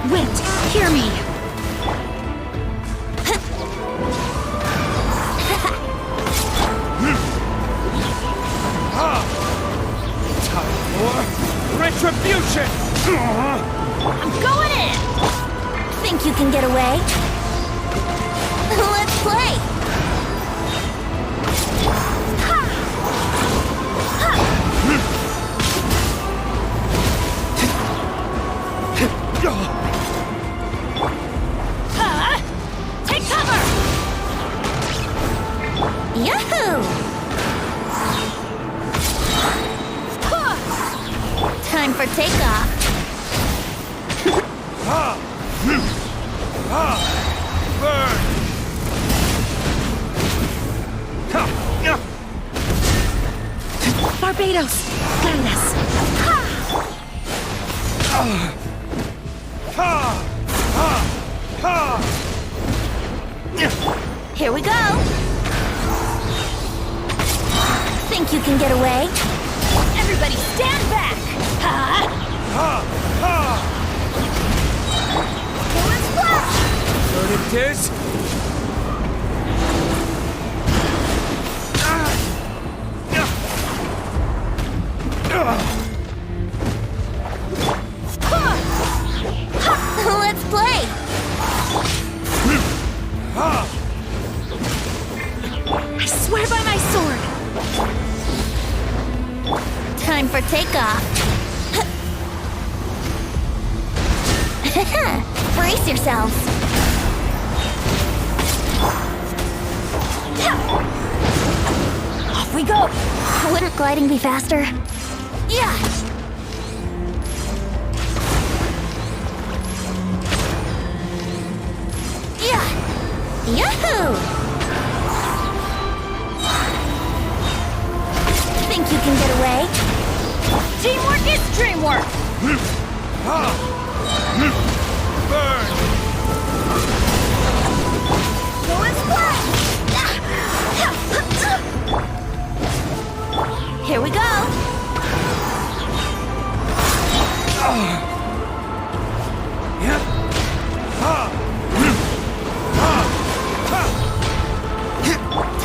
Wait, hear me. for takeoff. Burn! Barbados, guide us. Here we go. Think you can get away? Everybody stand back! Verdict is... Let's play! I swear by my sword. Time for takeoff. Brace yourselves. Off we go! Wouldn't gliding be faster? Yeah! Yeah! Yahoo! Think you can get away? Teamwork is dreamwork! Burn! Go and fly! Here we go!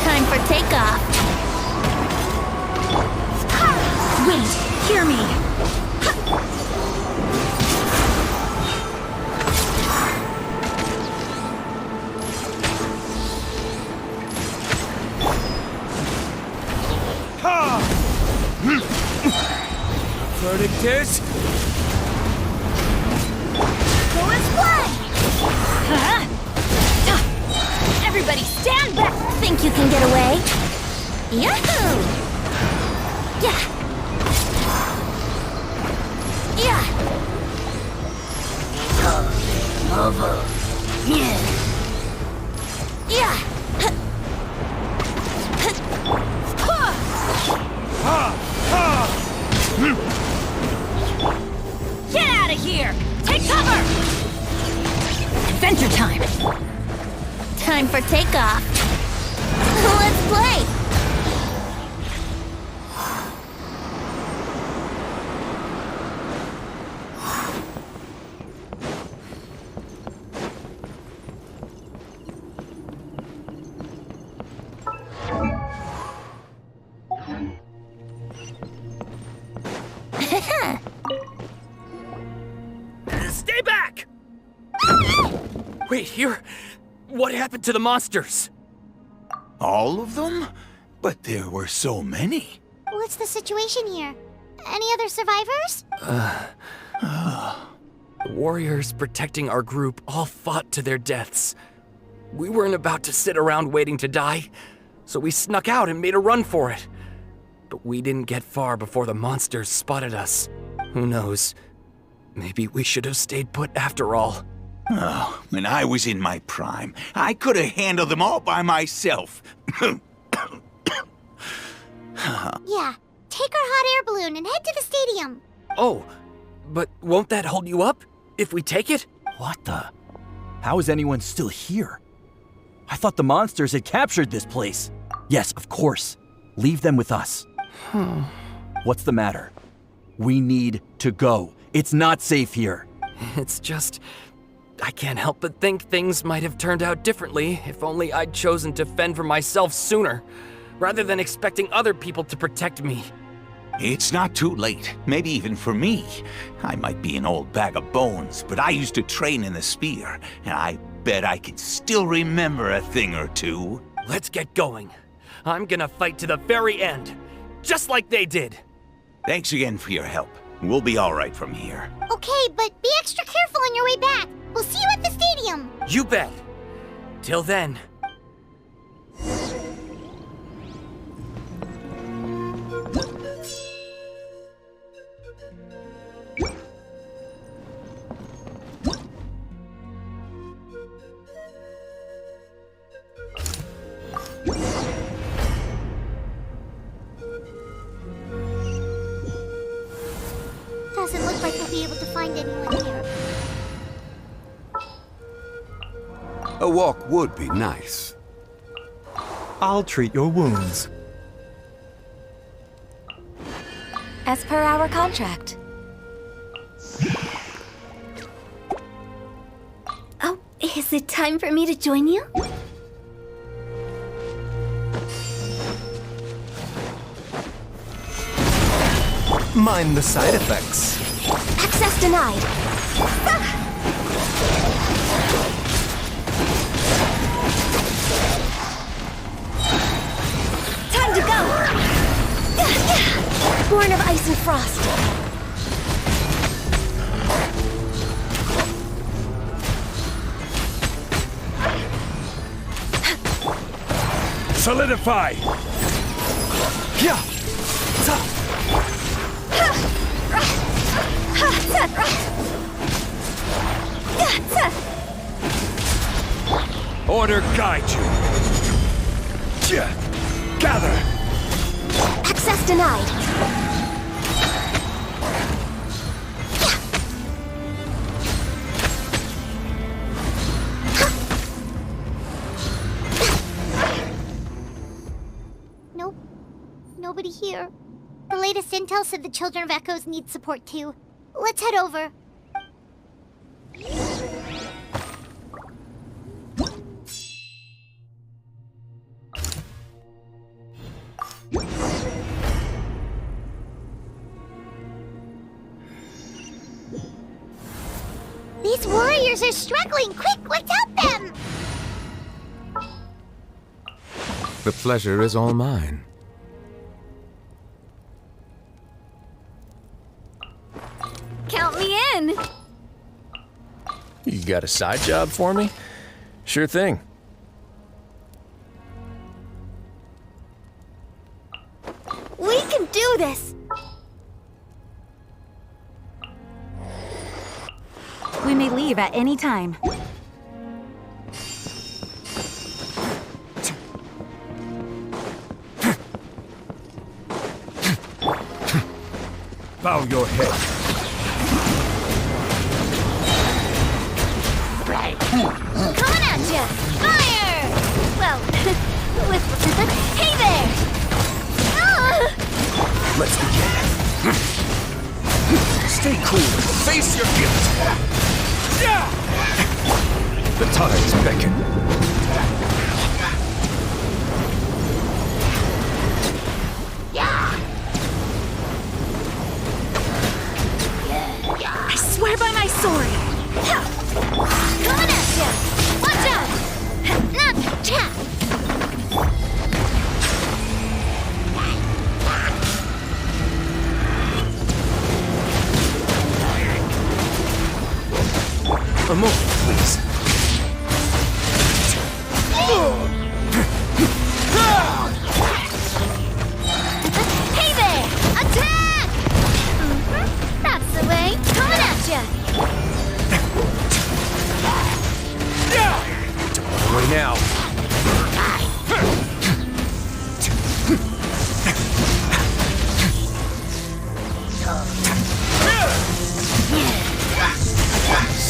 Time for takeoff. Wait, hear me. Verdict is... Go and fly! Everybody stand back! Think you can get away? Yahoo! Yeah! Yeah! Yeah! Yeah! Get out of here! Take cover! Adventure time! Time for takeoff. Let's play! Stay back! Wait, here? What happened to the monsters? All of them? But there were so many. What's the situation here? Any other survivors? The warriors protecting our group all fought to their deaths. We weren't about to sit around waiting to die, so we snuck out and made a run for it. But we didn't get far before the monsters spotted us. Who knows? Maybe we should have stayed put after all. Oh, when I was in my prime, I could have handled them all by myself. Yeah. Take our hot air balloon and head to the stadium. Oh, but won't that hold you up if we take it? What the? How is anyone still here? I thought the monsters had captured this place. Yes, of course. Leave them with us. What's the matter? We need to go. It's not safe here. It's just... I can't help but think things might have turned out differently if only I'd chosen to fend for myself sooner, rather than expecting other people to protect me. It's not too late, maybe even for me. I might be an old bag of bones, but I used to train in the spear, and I bet I can still remember a thing or two. Let's get going. I'm gonna fight to the very end, just like they did. Thanks again for your help. We'll be all right from here. Okay, but be extra careful on your way back. We'll see you at the stadium. You bet. Till then. Doesn't look like we'll be able to find anyone here. A walk would be nice. I'll treat your wounds. As per our contract. Oh, is it time for me to join you? Mind the side effects. Access denied. Time to go! Born of ice and frost. Solidify! Yeah! Order guide you! Gather! Access denied. Nope. Nobody here. The latest intel said the Children of Echoes need support too. Let's head over. These warriors are struggling! Quick, let's help them! The pleasure is all mine. Count me in! You got a side job for me? Sure thing. We can do this! We may leave at any time. Bow your head. Coming at ya! Fire! Well, hey there! Let's begin. Stay cool and face your guilt. The tides beckon. I swear by my sword! Coming at ya! Watch out! Not cha! A moment, please. Hey there! Attack! That's the way. Coming at ya! Don't worry now.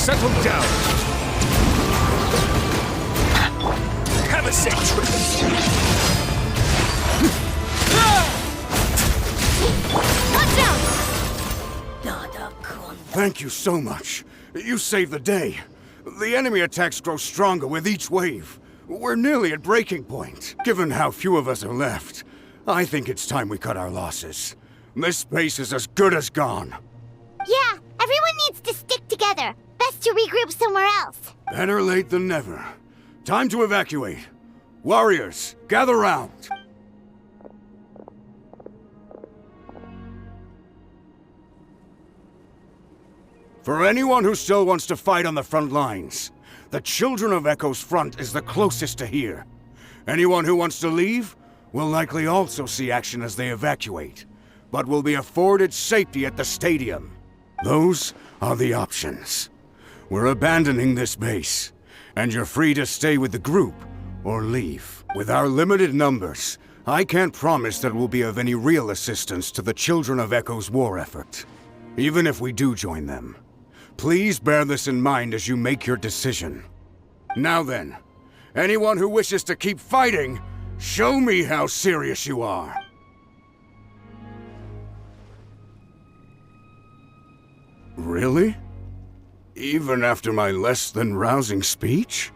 Settle down. Have a safe trip. Watch out! Thank you so much. You saved the day. The enemy attacks grow stronger with each wave. We're nearly at breaking point. Given how few of us are left, I think it's time we cut our losses. This base is as good as gone. Yeah, everyone needs to stick together. Best to regroup somewhere else. Better late than never. Time to evacuate. Warriors, gather round. For anyone who still wants to fight on the front lines, the Children of Echo's front is the closest to here. Anyone who wants to leave will likely also see action as they evacuate, but will be afforded safety at the stadium. Those are the options. We're abandoning this base, and you're free to stay with the group, or leave. With our limited numbers, I can't promise that we'll be of any real assistance to the Children of Echo's war effort. Even if we do join them, please bear this in mind as you make your decision. Now then, anyone who wishes to keep fighting, show me how serious you are. Really? Even after my less than rousing speech?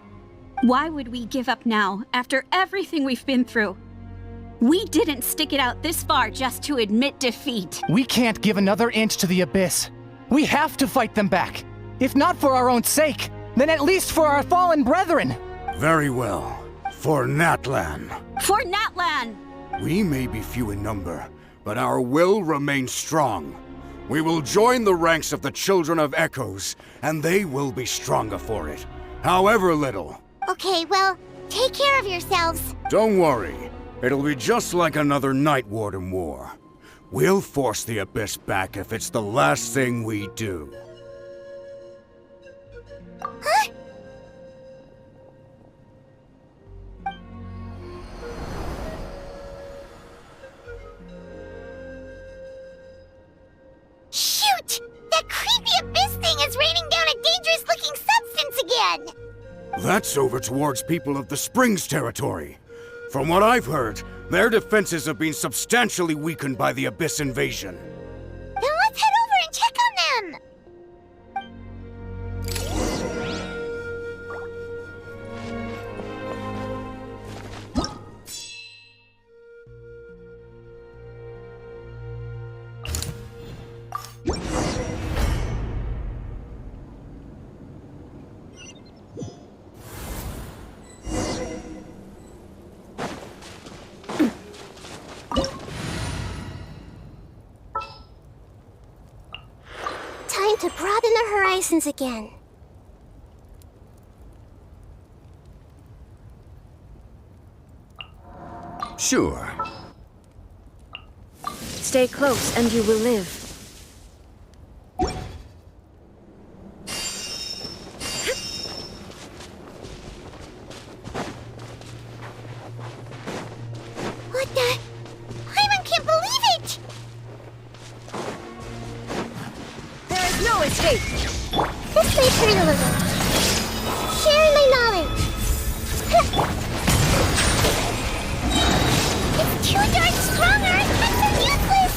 Why would we give up now, after everything we've been through? We didn't stick it out this far just to admit defeat. We can't give another inch to the Abyss. We have to fight them back. If not for our own sake, then at least for our fallen brethren. Very well. For Natlan. For Natlan! We may be few in number, but our will remains strong. We will join the ranks of the Children of Echoes, and they will be stronger for it, however little. Okay, well, take care of yourselves. Don't worry. It'll be just like another Night Warden war. We'll force the Abyss back if it's the last thing we do. Huh? Shoot! That creepy Abyss thing is raining down a dangerous-looking substance again! That's over towards people of the Springs territory. From what I've heard, their defenses have been substantially weakened by the Abyss invasion. Then let's head over and check on them! Time to broaden our horizons again. Sure. Stay close and you will live. What the? Hyman can't believe it! There is no escape! This may hurt a little. Sharing my knowledge. It's too darn stronger! I'm so useless!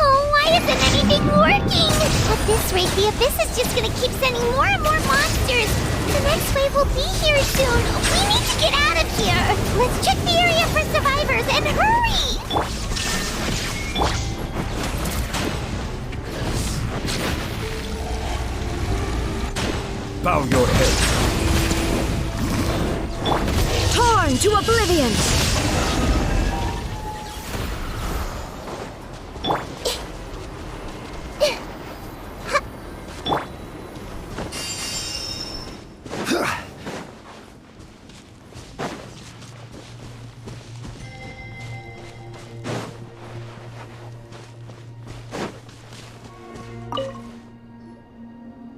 Oh, why isn't anything working? At this rate, the Abyss is just gonna keep sending more and more monsters. The next wave will be here soon. We need to get out of here. Let's check the area for survivors and hurry! Bow your head. Torn to oblivion!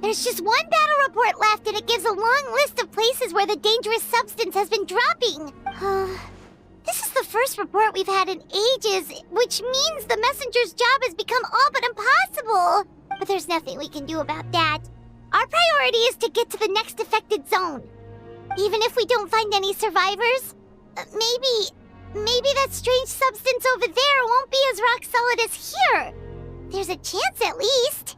There's just one battle report left, and it gives a long list of places where the dangerous substance has been dropping. This is the first report we've had in ages, which means the messenger's job has become all but impossible. But there's nothing we can do about that. Our priority is to get to the next affected zone. Even if we don't find any survivors, maybe that strange substance over there won't be as rock solid as here. There's a chance at least.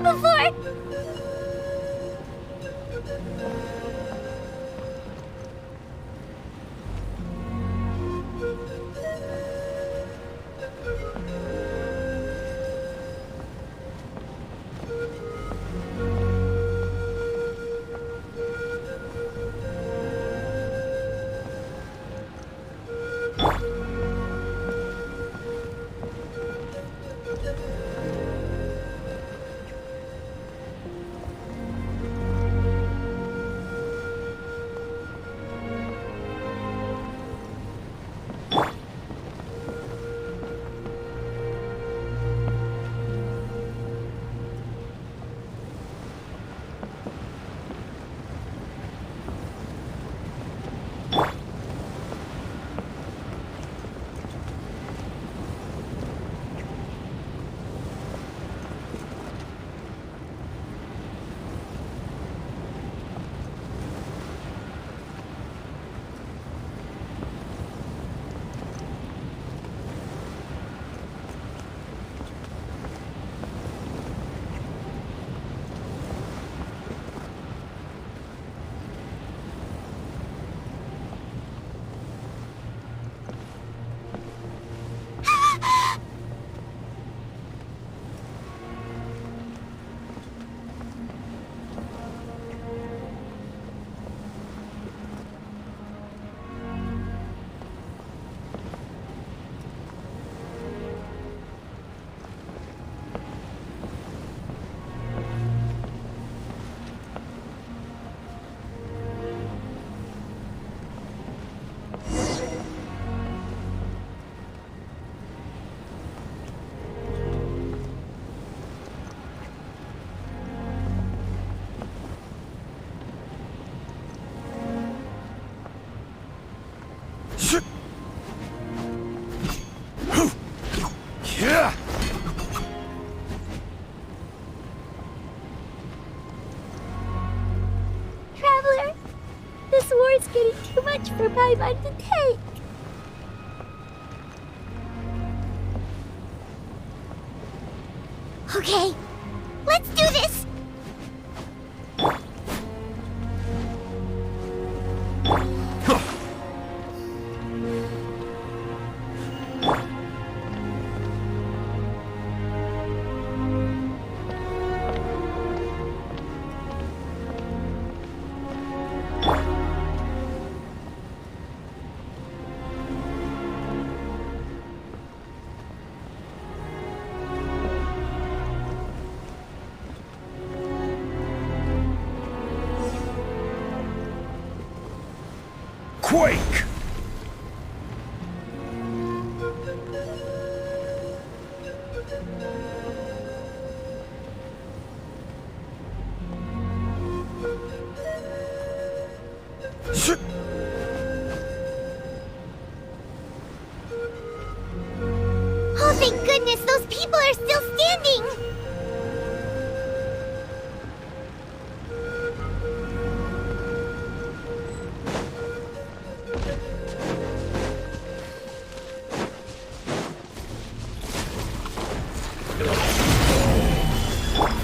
before... Traveler, this war is getting too much for my mind to take. Okay, let's do this! Quake! Oh, thank goodness, those people are still standing!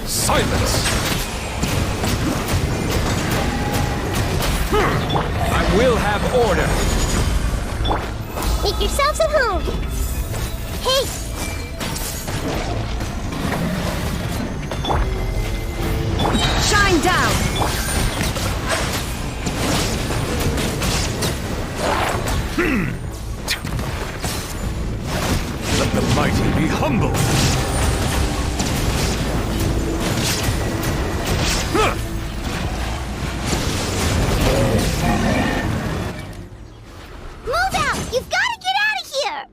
Silence! I will have order! Make yourselves at home! Hey! Shine down! Let the mighty be humble! Move out! You've got to get out of here!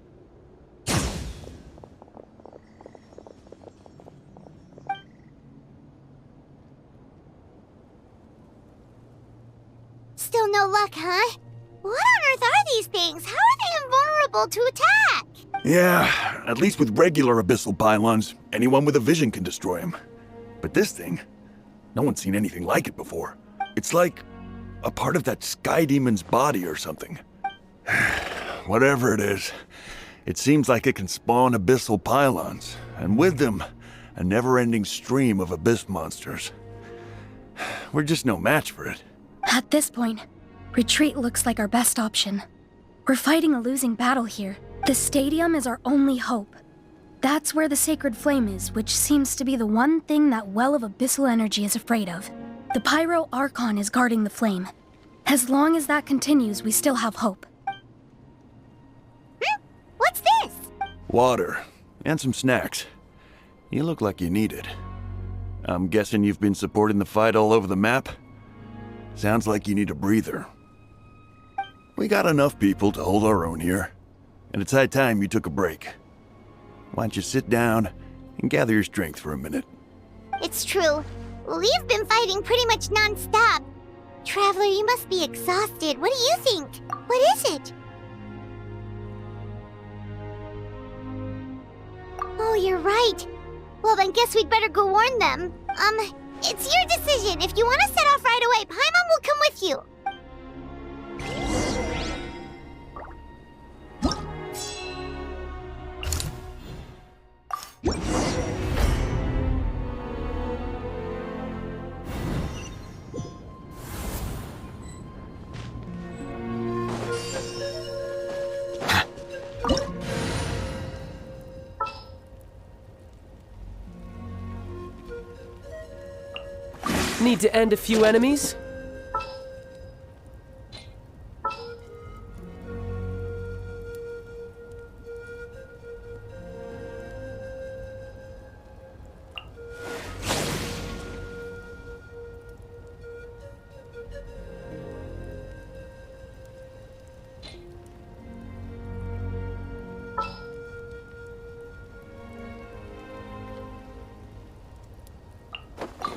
Still no luck, huh? What on earth are these things? How are they invulnerable to attack? Yeah, at least with regular abyssal pylons, anyone with a vision can destroy them. But this thing, no one's seen anything like it before. It's like a part of that sky demon's body or something. Whatever it is, it seems like it can spawn abyssal pylons, and with them, A never-ending stream of abyss monsters. We're just no match for it. At this point, retreat looks like our best option. We're fighting a losing battle here. The stadium is our only hope. That's where the sacred flame is, which seems to be the one thing that well of abyssal energy is afraid of. The Pyro Archon is guarding the flame. As long as that continues, we still have hope. What's this? Water. And some snacks. You look like you need it. I'm guessing you've been supporting the fight all over the map? Sounds like you need a breather. We got enough people to hold our own here. And it's high time you took a break. Why don't you sit down and gather your strength for a minute? It's true. We've been fighting pretty much non-stop. Traveler, you must be exhausted. What do you think? What is it? Oh, you're right. Well, then guess we'd better go warn them. It's your decision. If you want to set off right away, Paimon will come with you. Need to end a few enemies?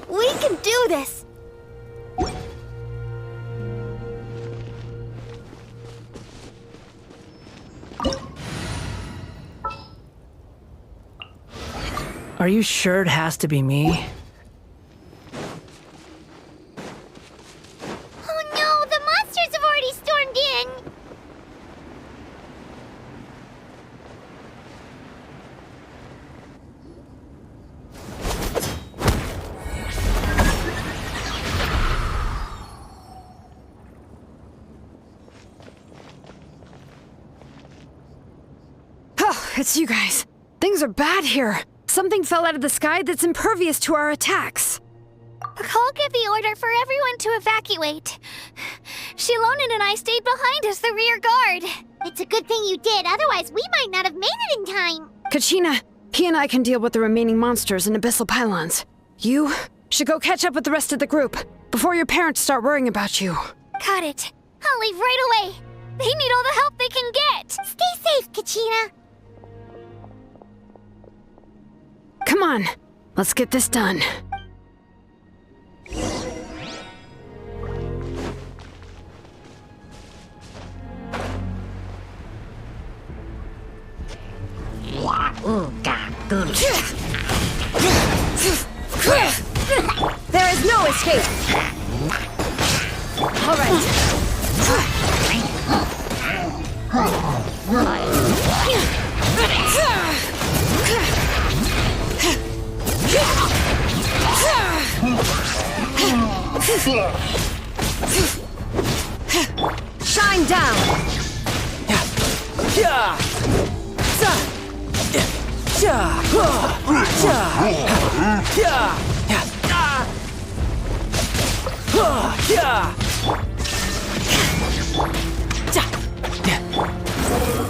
We can do this! Are you sure it has to be me? Oh no, the monsters have already stormed in! Oh, it's you guys. Things are bad here. Something fell out of the sky that's impervious to our attacks. Cole gave the order for everyone to evacuate. Shilonen and I stayed behind as the rear guard. It's a good thing you did, otherwise we might not have made it in time. Kachina, he and I can deal with the remaining monsters and abyssal pylons. You should go catch up with the rest of the group before your parents start worrying about you. Got it. I'll leave right away. They need all the help they can get. Stay safe, Kachina. Come on, let's get this done. There is no escape! All right. Shine down!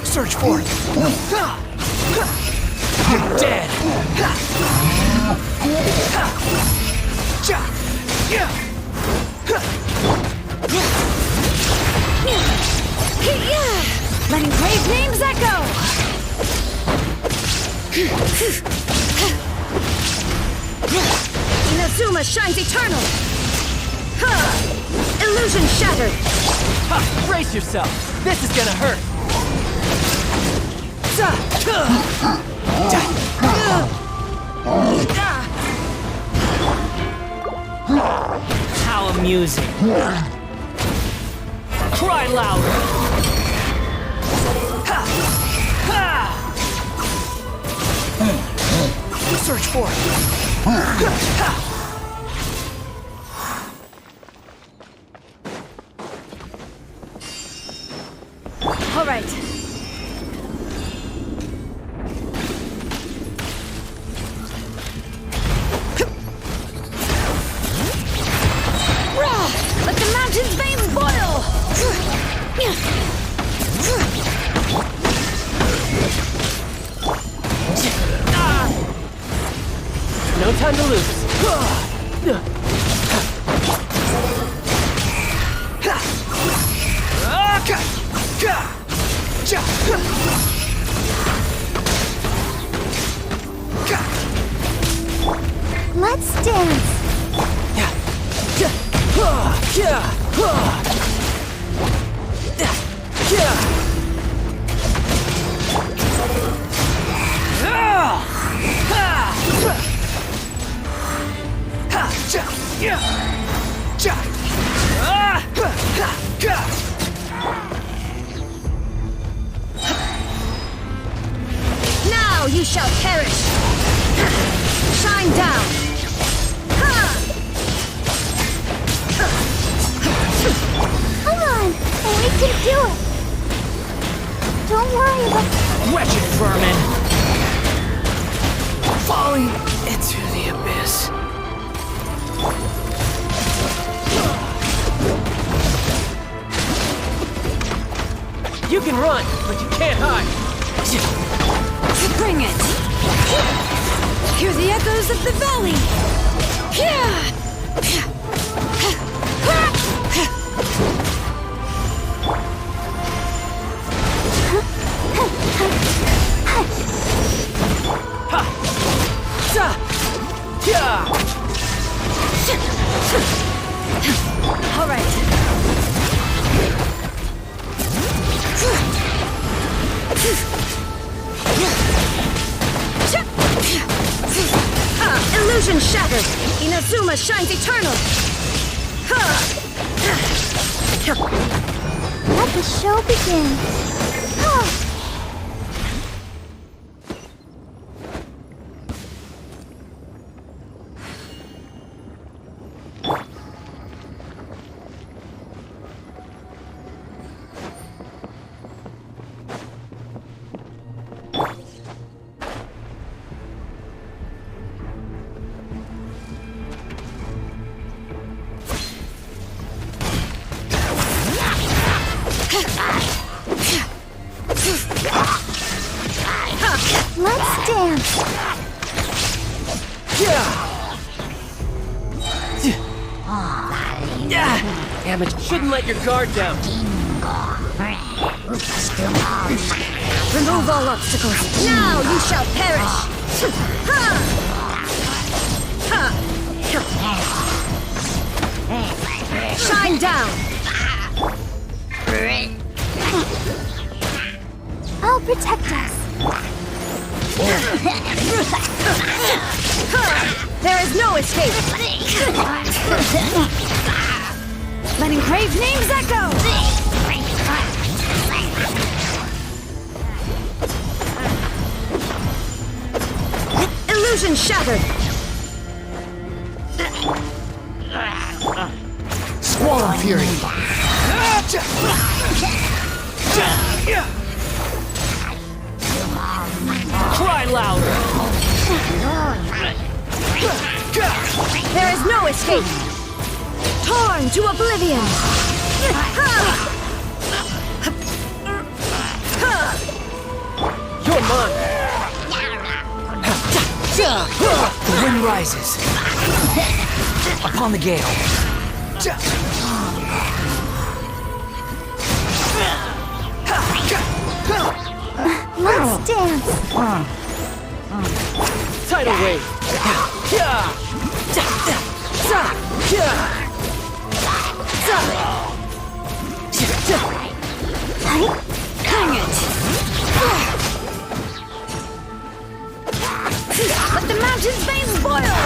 Search for it! You're dead! Letting grave names echo! Inazuma shines eternal! Illusion shattered! Brace yourself! This is gonna hurt! How amusing! Cry louder! search for. All right. Let the mountain's veins boil! No time to lose. Let's dance. Now you shall perish! Shine down! Come on, we can do it. Don't worry about Wretched vermin! Falling into the abyss. You can run, but you can't hide. Bring it! Hear the echoes of the valley! All right. Illusion shattered! Inazuma shines eternal! Let the show begin. Let's dance. Damn it, shouldn't let your guard down. Remove all obstacles. Now you shall perish. Shine down. I'll protect us. There is no escape. Let engraved names echo. Illusion shattered. Squall Fury. Cry louder. There is no escape. Torn to oblivion. You're mine. The wind rises. Upon the gale. Let's dance. Tidal wave. Hang it. Let the mountain's veins boil.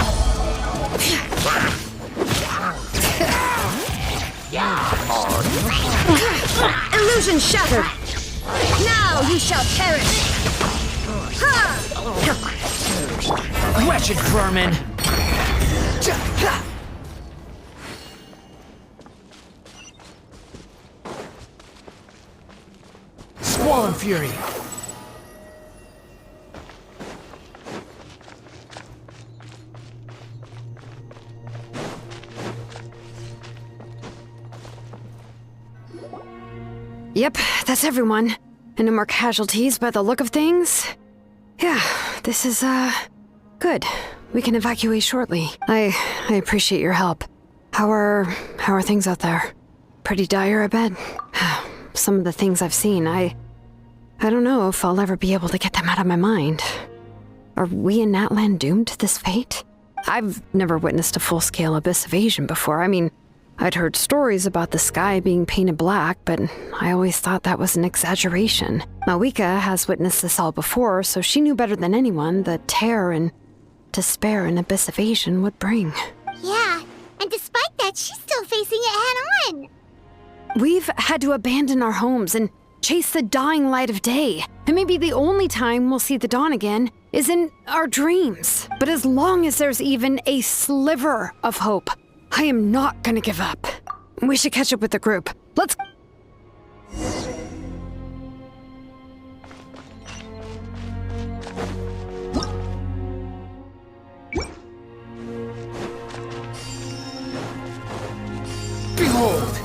Illusion shattered. Now you shall perish. Wretched vermin! Squall and fury! Yep, that's everyone. And no more casualties by the look of things. Yeah, this is, good. We can evacuate shortly. I appreciate your help. How are things out there? Pretty dire, I bet. Some of the things I've seen, I don't know if I'll ever be able to get them out of my mind. Are we in Natlan doomed to this fate? I've never witnessed a full-scale abyss invasion before. I mean, I'd heard stories about the sky being painted black, but I always thought that was an exaggeration. Mawika has witnessed this all before, so she knew better than anyone the terror and despair an abyss invasion would bring. Yeah, and despite that, she's still facing it head-on. We've had to abandon our homes and chase the dying light of day. And maybe the only time we'll see the dawn again is in our dreams. But as long as there's even a sliver of hope, I am not gonna give up. We should catch up with the group. Let's... Behold!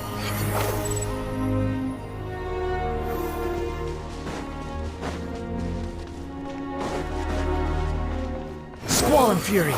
Squall and fury!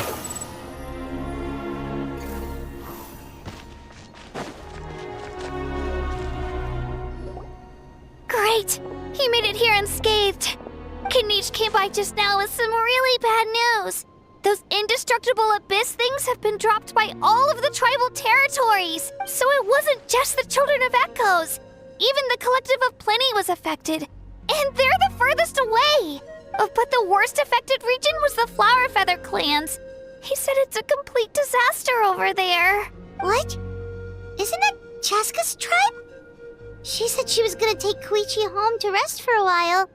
Great! He made it here unscathed. Kinich came by just now with some really bad news. Those indestructible abyss things have been dropped by all of the tribal territories. So it wasn't just the Children of Echoes. Even the Collective of Plenty was affected. And they're the furthest away. But the worst affected region was the Flower Feather clans. He said it's a complete disaster over there. What? Isn't that Chaska's tribe? She said she was gonna take Koichi home to rest for a while.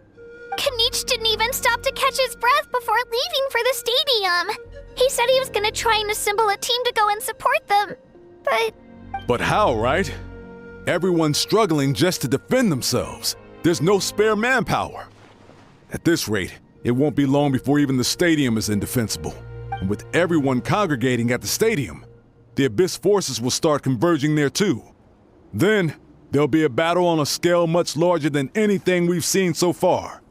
Kinich didn't even stop to catch his breath before leaving for the stadium. He said he was gonna try and assemble a team to go and support them. But how, right? Everyone's struggling just to defend themselves. There's no spare manpower. At this rate, it won't be long before even the stadium is indefensible. And with everyone congregating at the stadium, the Abyss forces will start converging there too. Then, there'll be a battle on a scale much larger than anything we've seen so far.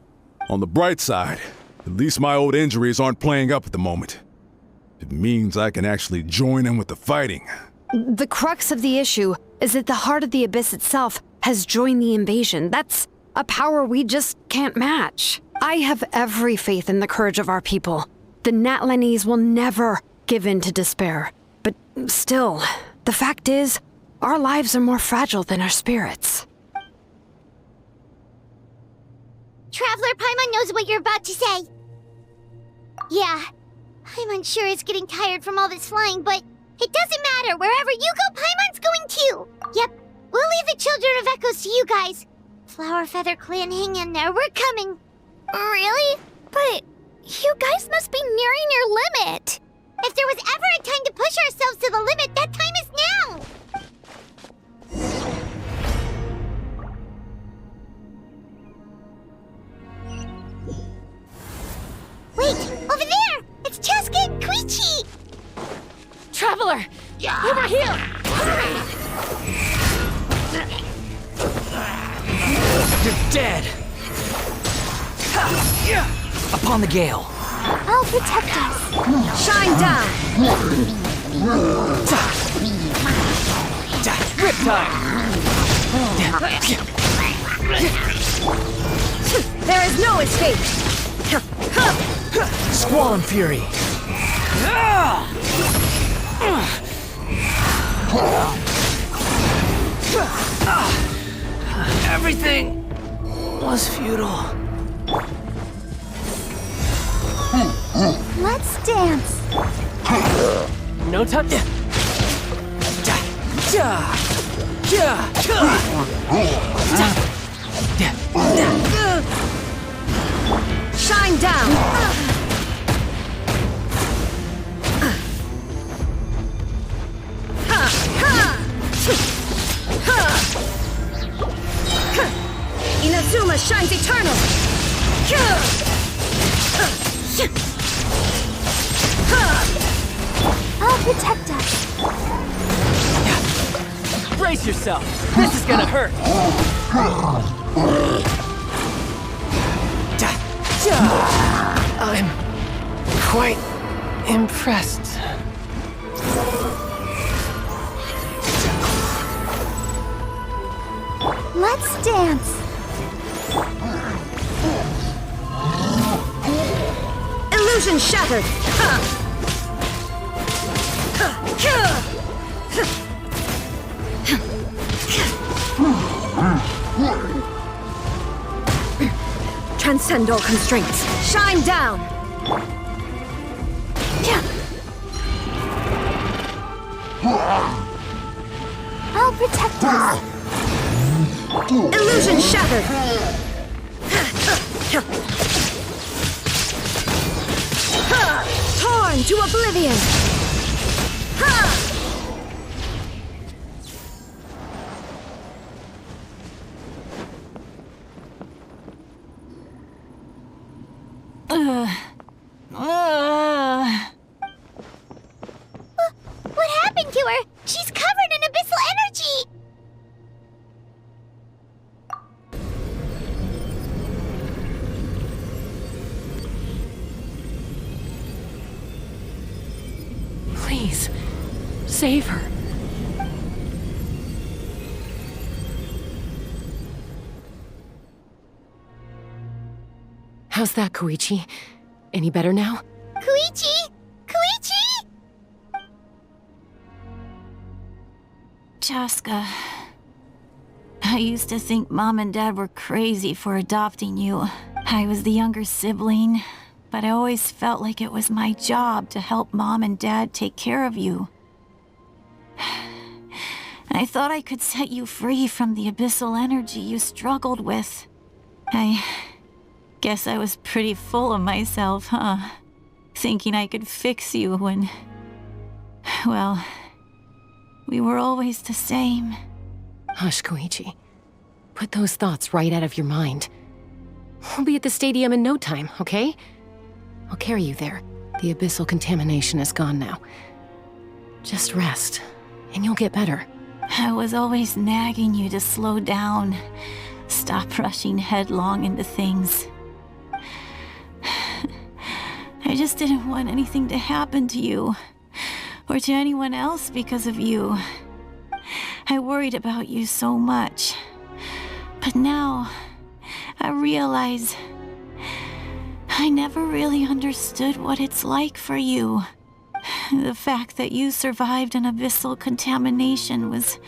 On the bright side, at least my old injuries aren't playing up at the moment. It means I can actually join in with the fighting. The crux of the issue is that the heart of the Abyss itself has joined the invasion. That's a power we just can't match. I have every faith in the courage of our people. The Natlanese will never give in to despair. But still, the fact is, our lives are more fragile than our spirits. Traveler Paimon knows what you're about to say. Yeah, I'm unsure it's getting tired from all this flying, but it doesn't matter. Wherever you go, Paimon's going too. Yep, we'll leave the Children of Echoes to you guys. Flower Feather Clan, hang in there. We're coming. Really? But you guys must be nearing your limit. If there was ever a time to push ourselves to the limit, that time is now. Wait, over there! It's Chaska and Koichi! Traveler! Over here! You're dead! Upon the gale! I'll protect us! Shine down! Riptide! There is no escape! Squall and fury! Everything was futile. Let's dance! No touch. Shine down! protect us. Brace yourself. This is gonna hurt. I'm quite impressed. Let's dance. Illusion shattered! Transcend all constraints. Shine down! I'll protect us. Illusion shattered! Torn to oblivion! What happened to her? She's covered in abyssal energy! Please, save her. How's that, Koichi? Any better now? Koichi! Koichi! Chaska, I used to think Mom and Dad were crazy for adopting you. I was the younger sibling, but I always felt like it was my job to help Mom and Dad take care of you. I thought I could set you free from the abyssal energy you struggled with. I guess I was pretty full of myself, huh? Thinking I could fix you when... well, we were always the same. Hush, Koichi. Put those thoughts right out of your mind. We'll be at the stadium in no time, okay? I'll carry you there. The abyssal contamination is gone now. Just rest, and you'll get better. I was always nagging you to slow down. Stop rushing headlong into things. I just didn't want anything to happen to you, or to anyone else because of you. I worried about you so much. But now, I realize I never really understood what it's like for you. The fact that you survived an abyssal contamination was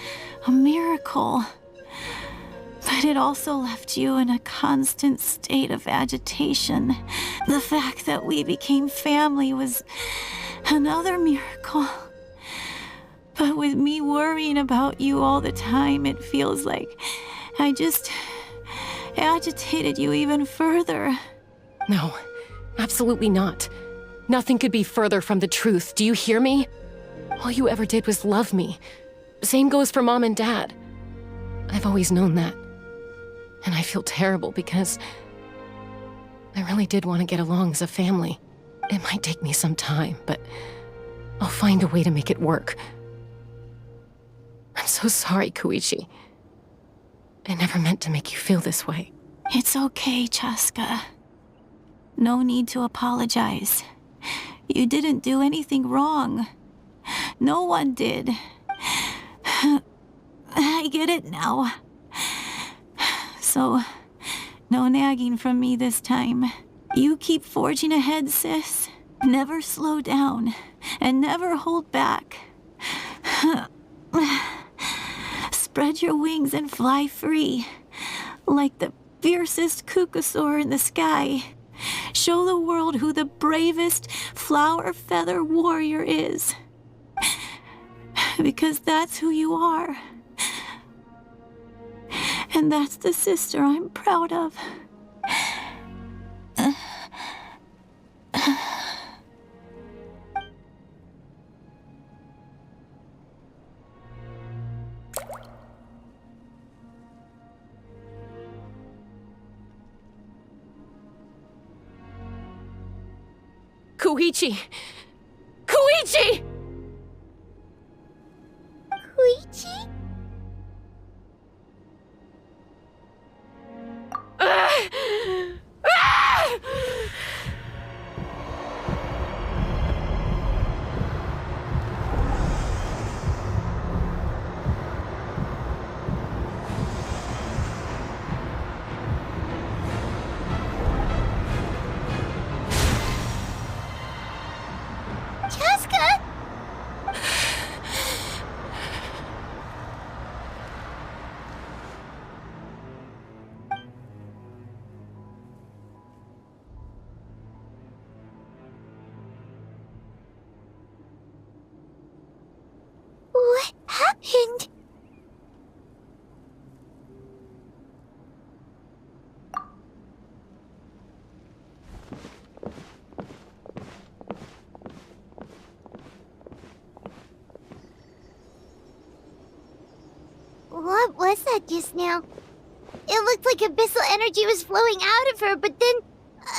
a miracle. But it also left you in a constant state of agitation. The fact that we became family was another miracle. But with me worrying about you all the time, it feels like I just agitated you even further. No, absolutely not. Nothing could be further from the truth. Do you hear me? All you ever did was love me. Same goes for Mom and Dad. I've always known that. And I feel terrible because I really did want to get along as a family. It might take me some time, but I'll find a way to make it work. I'm so sorry, Koichi. I never meant to make you feel this way. It's okay, Chaska. No need to apologize. You didn't do anything wrong. No one did. I get it now. So, no nagging from me this time. You keep forging ahead, sis. Never slow down, and never hold back. Spread your wings and fly free, like the fiercest kukasaur in the sky. Show the world who the bravest flower feather warrior is. Because that's who you are. And that's the sister I'm proud of. Koichi! Koichi! And... What was that just now? It looked like abyssal energy was flowing out of her, but then,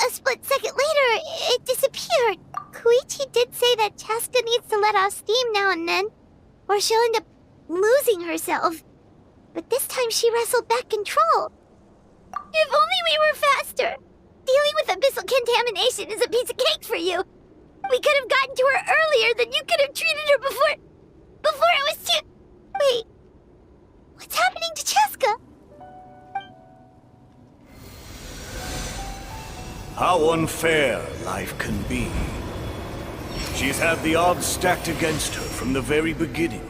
a split second later, it disappeared. Koichi did say that Chaska needs to let off steam now and then, or she'll end up losing herself. But this time she wrestled back control. If only we were faster! Dealing with abyssal contamination is a piece of cake for you! We could have gotten to her earlier, then you could have treated her before it was too... Wait... What's happening to Chaska? How unfair life can be. She's had the odds stacked against her from the very beginning,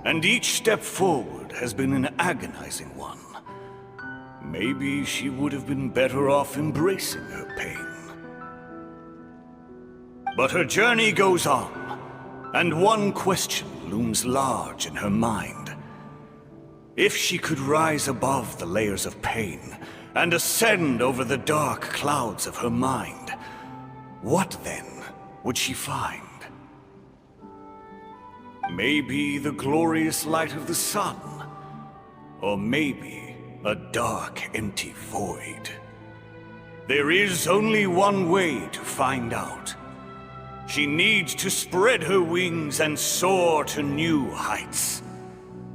and each step forward has been an agonizing one. Maybe she would have been better off embracing her pain. But her journey goes on, and one question looms large in her mind. If she could rise above the layers of pain and ascend over the dark clouds of her mind, what then would she find? Maybe the glorious light of the sun, or maybe a dark, empty void. There is only one way to find out. She needs to spread her wings and soar to new heights.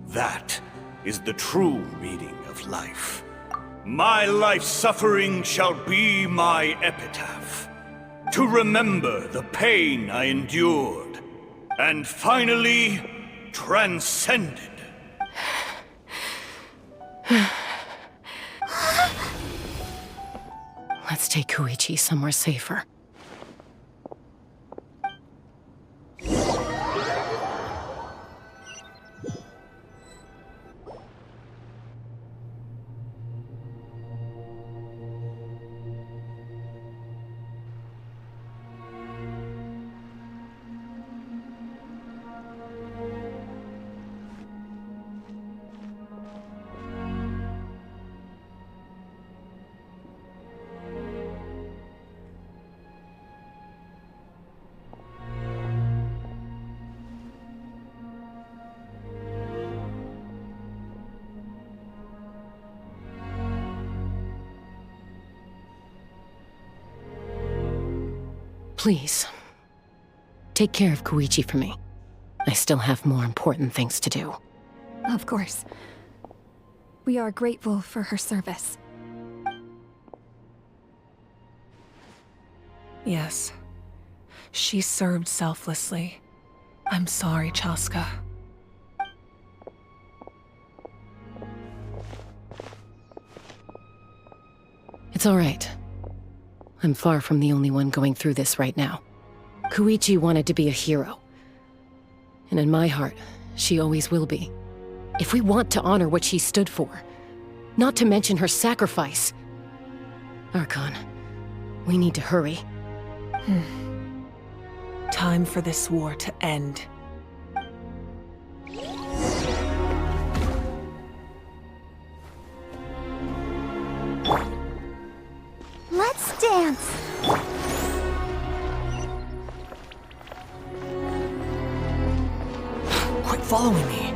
That is the true meaning of life. My life's suffering shall be my epitaph, to remember the pain I endured, and finally transcended. Let's take Koichi somewhere safer. Please, take care of Koichi for me. I still have more important things to do. Of course. We are grateful for her service. Yes. She served selflessly. I'm sorry, Chaska. It's all right. I'm far from the only one going through this right now. Koichi wanted to be a hero. And in my heart, she always will be. If we want to honor what she stood for, not to mention her sacrifice. Archon, we need to hurry. Time for this war to end. Let's dance! Quit following me.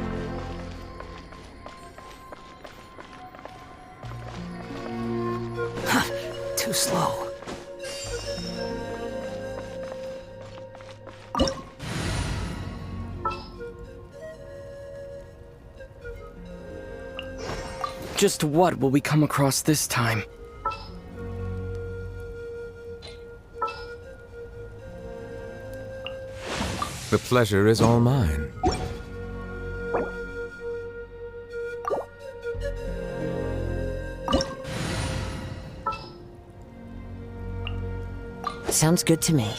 Too slow. Just what will we come across this time? The pleasure is all mine. Sounds good to me.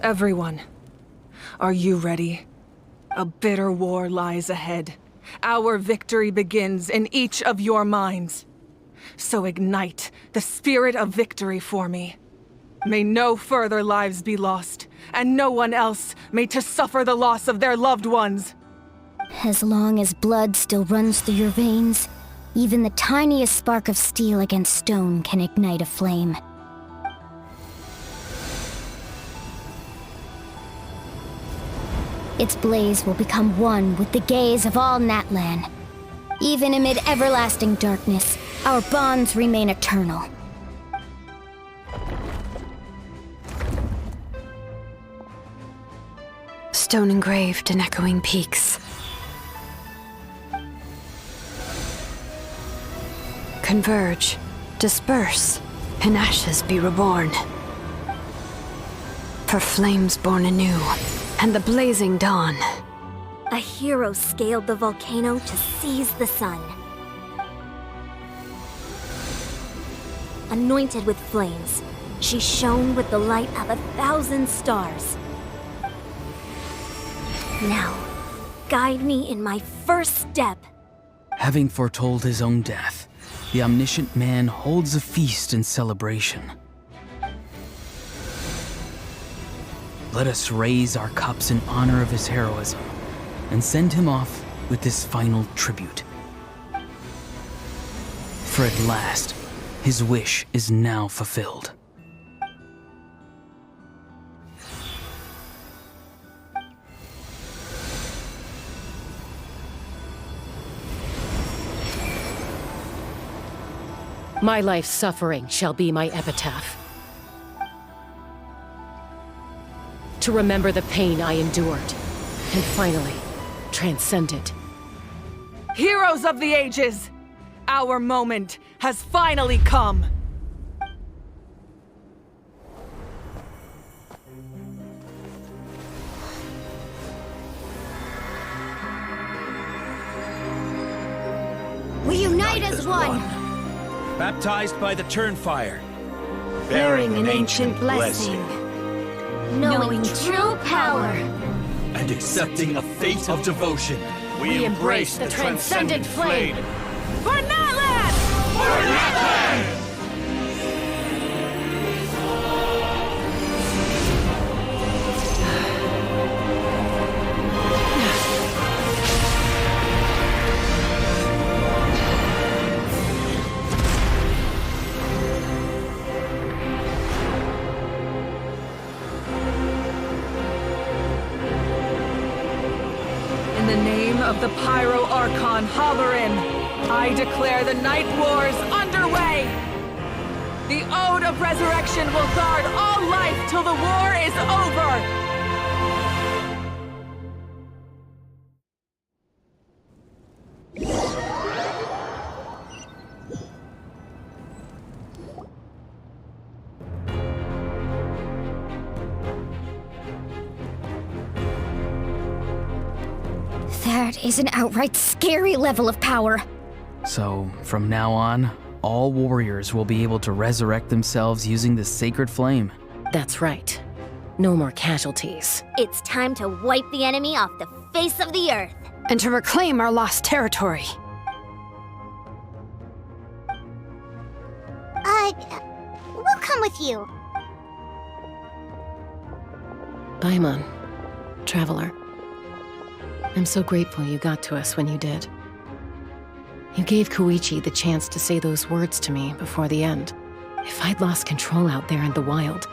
Everyone, are you ready? A bitter war lies ahead. Our victory begins in each of your minds. So ignite the spirit of victory for me. May no further lives be lost, and no one else may to suffer the loss of their loved ones. As long as blood still runs through your veins, even the tiniest spark of steel against stone can ignite a flame. Its blaze will become one with the gaze of all Natlan. Even amid everlasting darkness, our bonds remain eternal. Stone engraved in echoing peaks. Converge, disperse, in ashes be reborn. For flames born anew, and the blazing dawn. A hero scaled the volcano to seize the sun. Anointed with flames, she shone with the light of 1,000 stars. Now, guide me in my first step. Having foretold his own death, the omniscient man holds a feast in celebration. Let us raise our cups in honor of his heroism and send him off with this final tribute. For at last, his wish is now fulfilled. My life's suffering shall be my epitaph. To remember the pain I endured, and finally, transcend it. Heroes of the ages! Our moment has finally come! We unite as one! Baptized by the Turnfire, Bearing an ancient blessing. Knowing true power. and accepting a fate of devotion, we embrace the transcendent flame. For Natlan! For Natlan! In the name of the Pyro Archon Halloran, I declare the Night Wars underway! The Ode of Resurrection will guard all life till the war is over! That is an outright scary level of power. So, from now on, all warriors will be able to resurrect themselves using the sacred flame. That's right. No more casualties. It's time to wipe the enemy off the face of the earth. And to reclaim our lost territory. We'll come with you. Paimon, Traveler. I'm so grateful you got to us when you did. You gave Koichi the chance to say those words to me before the end. If I'd lost control out there in the wild,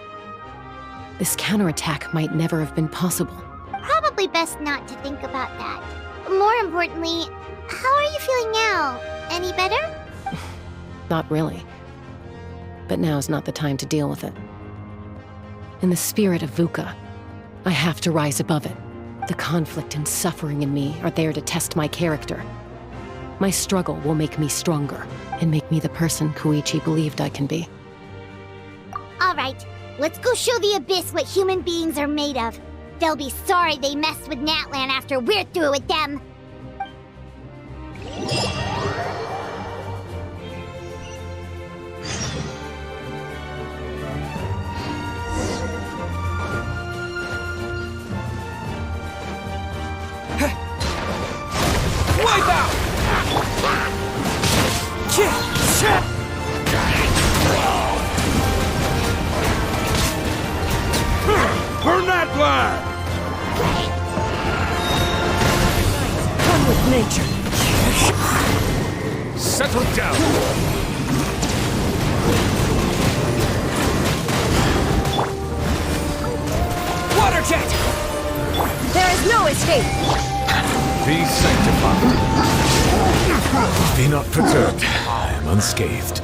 this counterattack might never have been possible. Probably best not to think about that. More importantly, how are you feeling now? Any better? Not really. But now's not the time to deal with it. In the spirit of VUCA, I have to rise above it. The conflict and suffering in me are there to test my character. My struggle will make me stronger and make me the person Koichi believed I can be. Alright, let's go show the Abyss what human beings are made of. They'll be sorry they messed with Natlan after we're through with them. nature. Settle down. Water jet! There is no escape! Be sanctified. Be not perturbed. I am unscathed.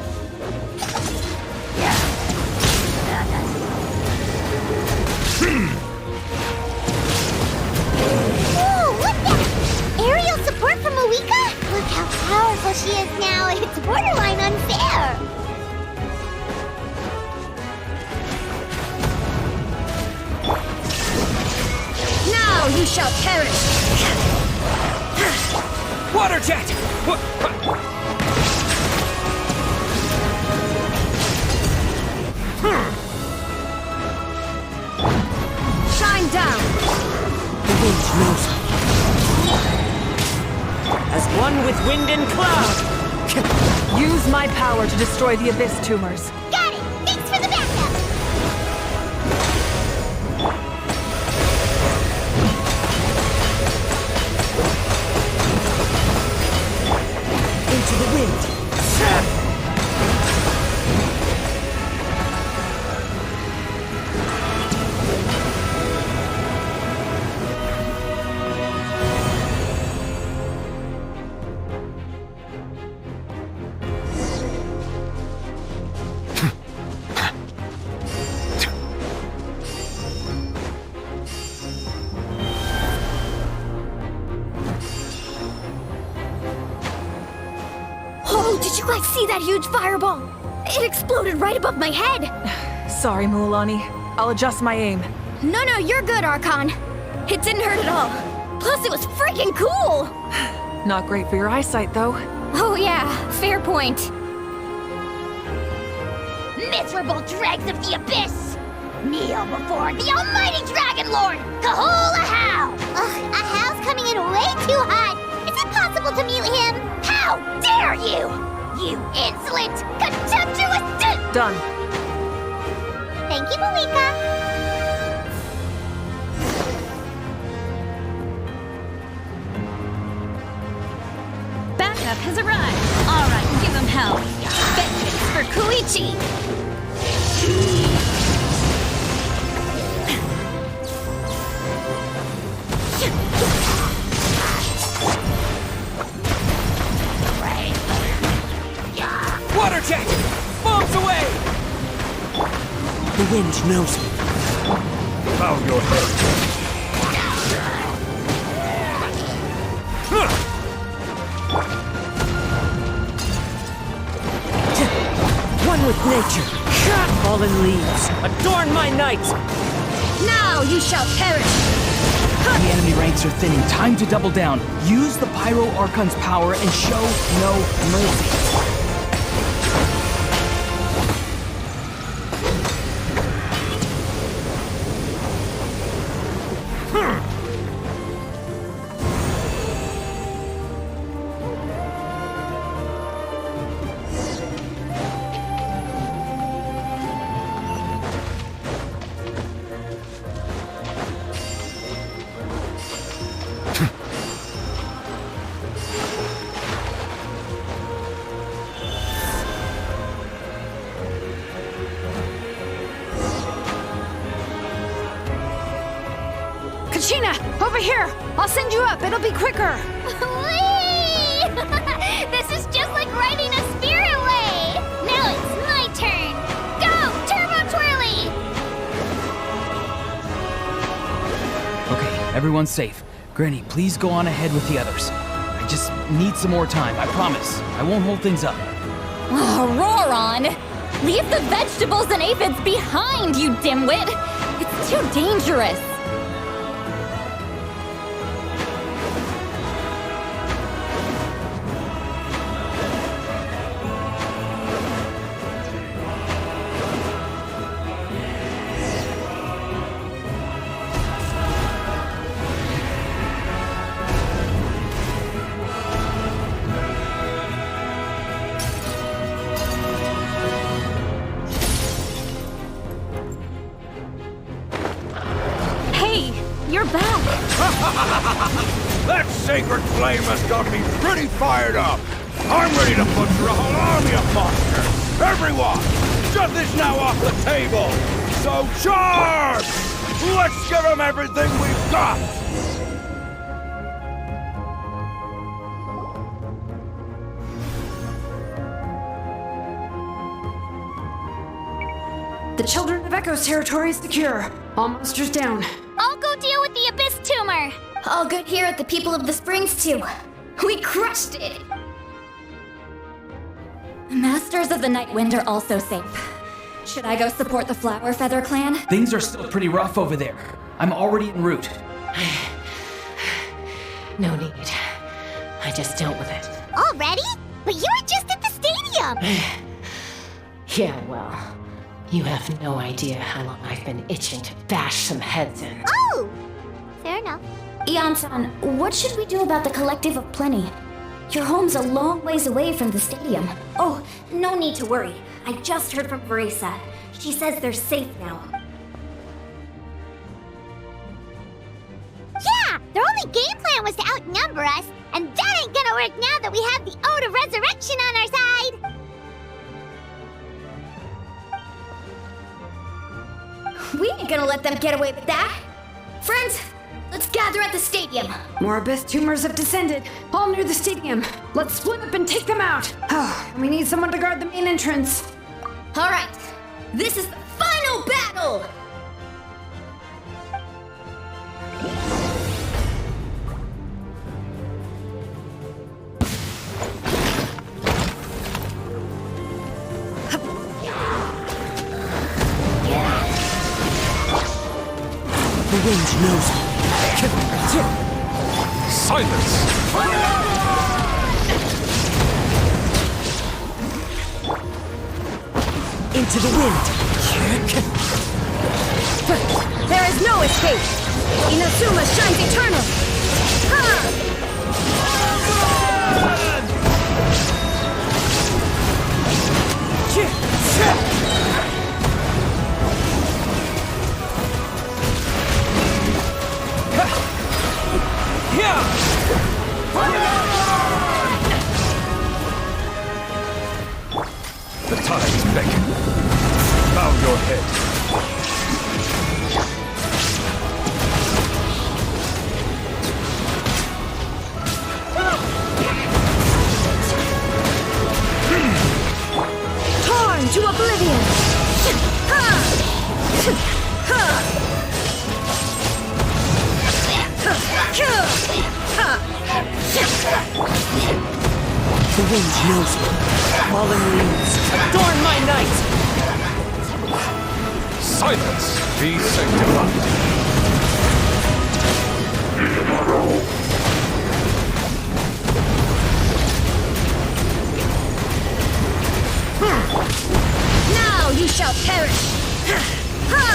Ooh, look that! Aerial support from Moika? Look how powerful she is now. It's borderline unfair. Now you shall perish! Water jet! Shine down! The wind knows me. As one with wind and cloud! Use my power to destroy the Abyss tumors. Got it! Thanks for the backup! Into the wind! Oh, did you guys see that huge fireball? It exploded right above my head! Sorry, Mualani. I'll adjust my aim. No, you're good, Archon. It didn't hurt at all. Plus, it was freaking cool! Not great for your eyesight, though. Oh yeah, fair point. Miserable dregs of the Abyss! Kneel before the almighty Dragon Lord, Kahula How! Ugh, a How's coming in way too hot! Is it possible to mute him? How dare you! You insolent, contemptuous Done. Thank you, Malika! Backup has arrived. All right, give him hell. Vengeance for Koichi. Water jet! Bombs away! The wind knows me. Bow your head. One with nature. Fallen leaves, adorn my night! Now you shall perish! The enemy ranks are thinning. Time to double down. Use the Pyro Archon's power and show no mercy. Kachina, over here! I'll send you up, it'll be quicker! Whee! This is just like riding a spirit way! Now it's my turn! Go, Turbo Twirly! Okay, everyone's safe. Granny, please go on ahead with the others. I just need some more time, I promise. I won't hold things up. Oh, Roron! Leave the vegetables and aphids behind, you dimwit! It's too dangerous! You're back! That sacred flame has got me pretty fired up! I'm ready to butcher a whole army of monsters! Everyone! Shut this now off the table! So charge! Let's give them everything we've got! The Children of Echo's territory is secure. All monsters down. I'll go deal with the Abyss Tumor. All good here at the People of the Springs, too. We crushed it! Masters of the Night Wind are also safe. Should I go support the Flower Feather clan? Things are still pretty rough over there. I'm already en route. No need. I just dealt with it. Already? But you were just at the stadium! Yeah, well, you have no idea how long I've been itching to bash some heads in. Oh! Fair enough. Ian-san, what should we do about the Collective of Plenty? Your home's a long ways away from the stadium. Oh, no need to worry. I just heard from Veresa. She says they're safe now. Yeah! Their only game plan was to outnumber us, and that ain't gonna work now that we have the Ode of Resurrection on our side! We ain't gonna let them get away with that. Friends, let's gather at the stadium. More Abyss tumors have descended, all near the stadium. Let's split up and take them out. Oh, we need someone to guard the main entrance. All right, this is the final battle! The wind knows me. Silence! Into the wind. There is no escape! Inazuma shines eternal! Ha! The tides beckon. Bow your head. Torn to oblivion! Ha! Ha! The wind knows me. Fallen leaves, adorn my night! Silence! Be sanctified. Now you shall perish! Ha!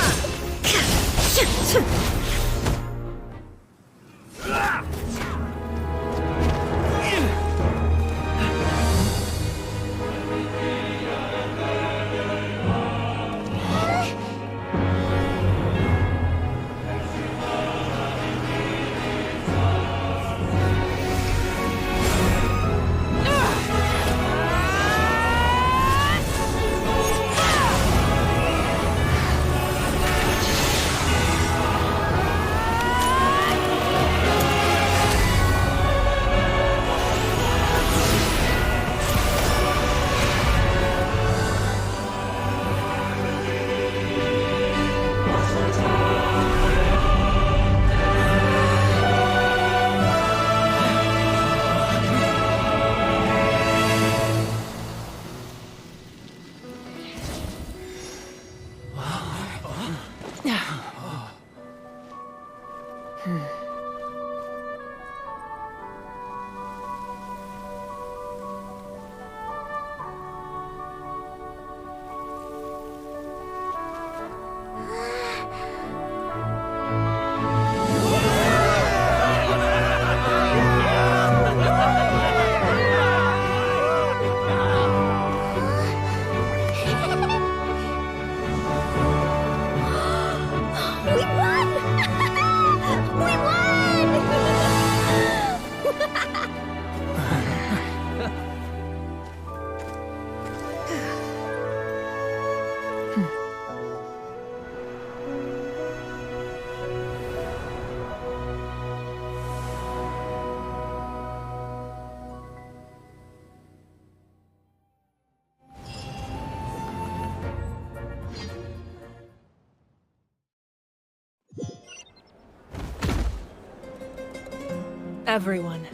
Everyone,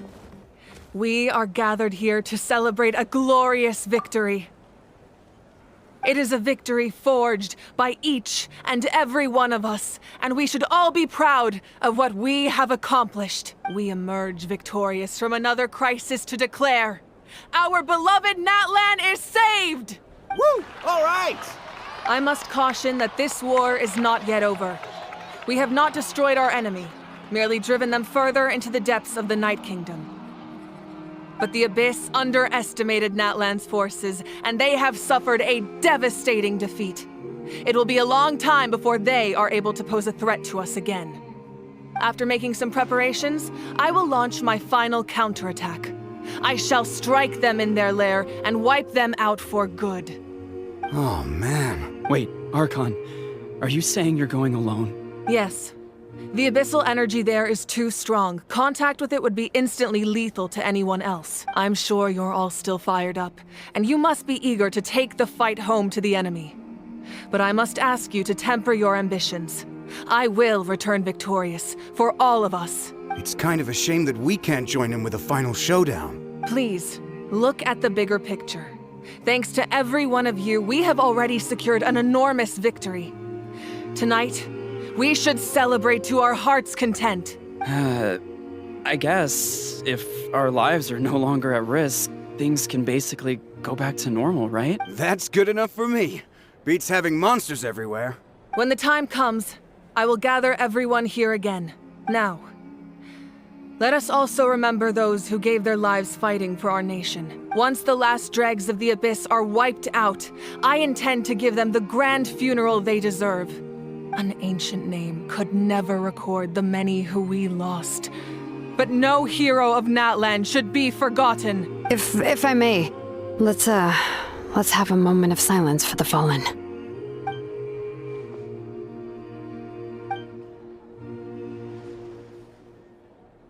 we are gathered here to celebrate a glorious victory. It is a victory forged by each and every one of us, and we should all be proud of what we have accomplished. We emerge victorious from another crisis to declare, our beloved Natlan is saved! Woo! All right! I must caution that this war is not yet over. We have not destroyed our enemy, merely driven them further into the depths of the Night Kingdom. But the Abyss underestimated Natlan's forces, and they have suffered a devastating defeat. It will be a long time before they are able to pose a threat to us again. After making some preparations, I will launch my final counterattack. I shall strike them in their lair and wipe them out for good. Oh, man. Wait, Archon, are you saying you're going alone? Yes. The abyssal energy there is too strong. Contact with it would be instantly lethal to anyone else. I'm sure you're all still fired up, and you must be eager to take the fight home to the enemy. But I must ask you to temper your ambitions. I will return victorious, for all of us. It's kind of a shame that we can't join in with a final showdown. Please, look at the bigger picture. Thanks to every one of you, we have already secured an enormous victory. Tonight, we should celebrate to our heart's content. I guess if our lives are no longer at risk, things can basically go back to normal, right? That's good enough for me. Beats having monsters everywhere. When the time comes, I will gather everyone here again. Now, let us also remember those who gave their lives fighting for our nation. Once the last dregs of the Abyss are wiped out, I intend to give them the grand funeral they deserve. An ancient name could never record the many who we lost. But no hero of Natlan should be forgotten. If I may, let's have a moment of silence for the fallen.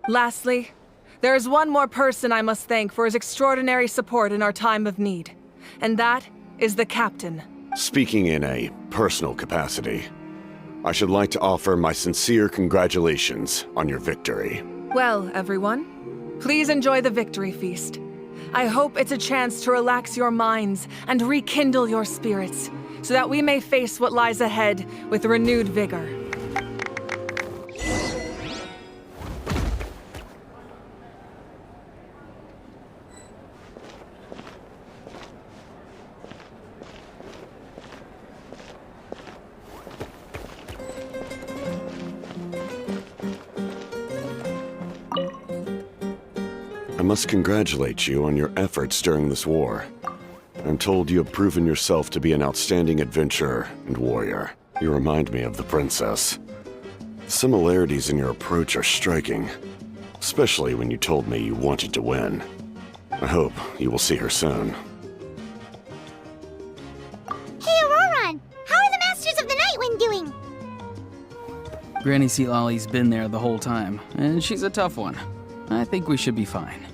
Lastly, there is one more person I must thank for his extraordinary support in our time of need. And that is the Captain. Speaking in a personal capacity, I should like to offer my sincere congratulations on your victory. Well, everyone, please enjoy the victory feast. I hope it's a chance to relax your minds and rekindle your spirits, so that we may face what lies ahead with renewed vigor. I must congratulate you on your efforts during this war. I'm told you have proven yourself to be an outstanding adventurer and warrior. You remind me of the princess. Similarities in your approach are striking, especially when you told me you wanted to win. I hope you will see her soon. Hey, Auroron! How are the Masters of the Nightwind doing? Granny Sealolly's been there the whole time, and she's a tough one. I think we should be fine.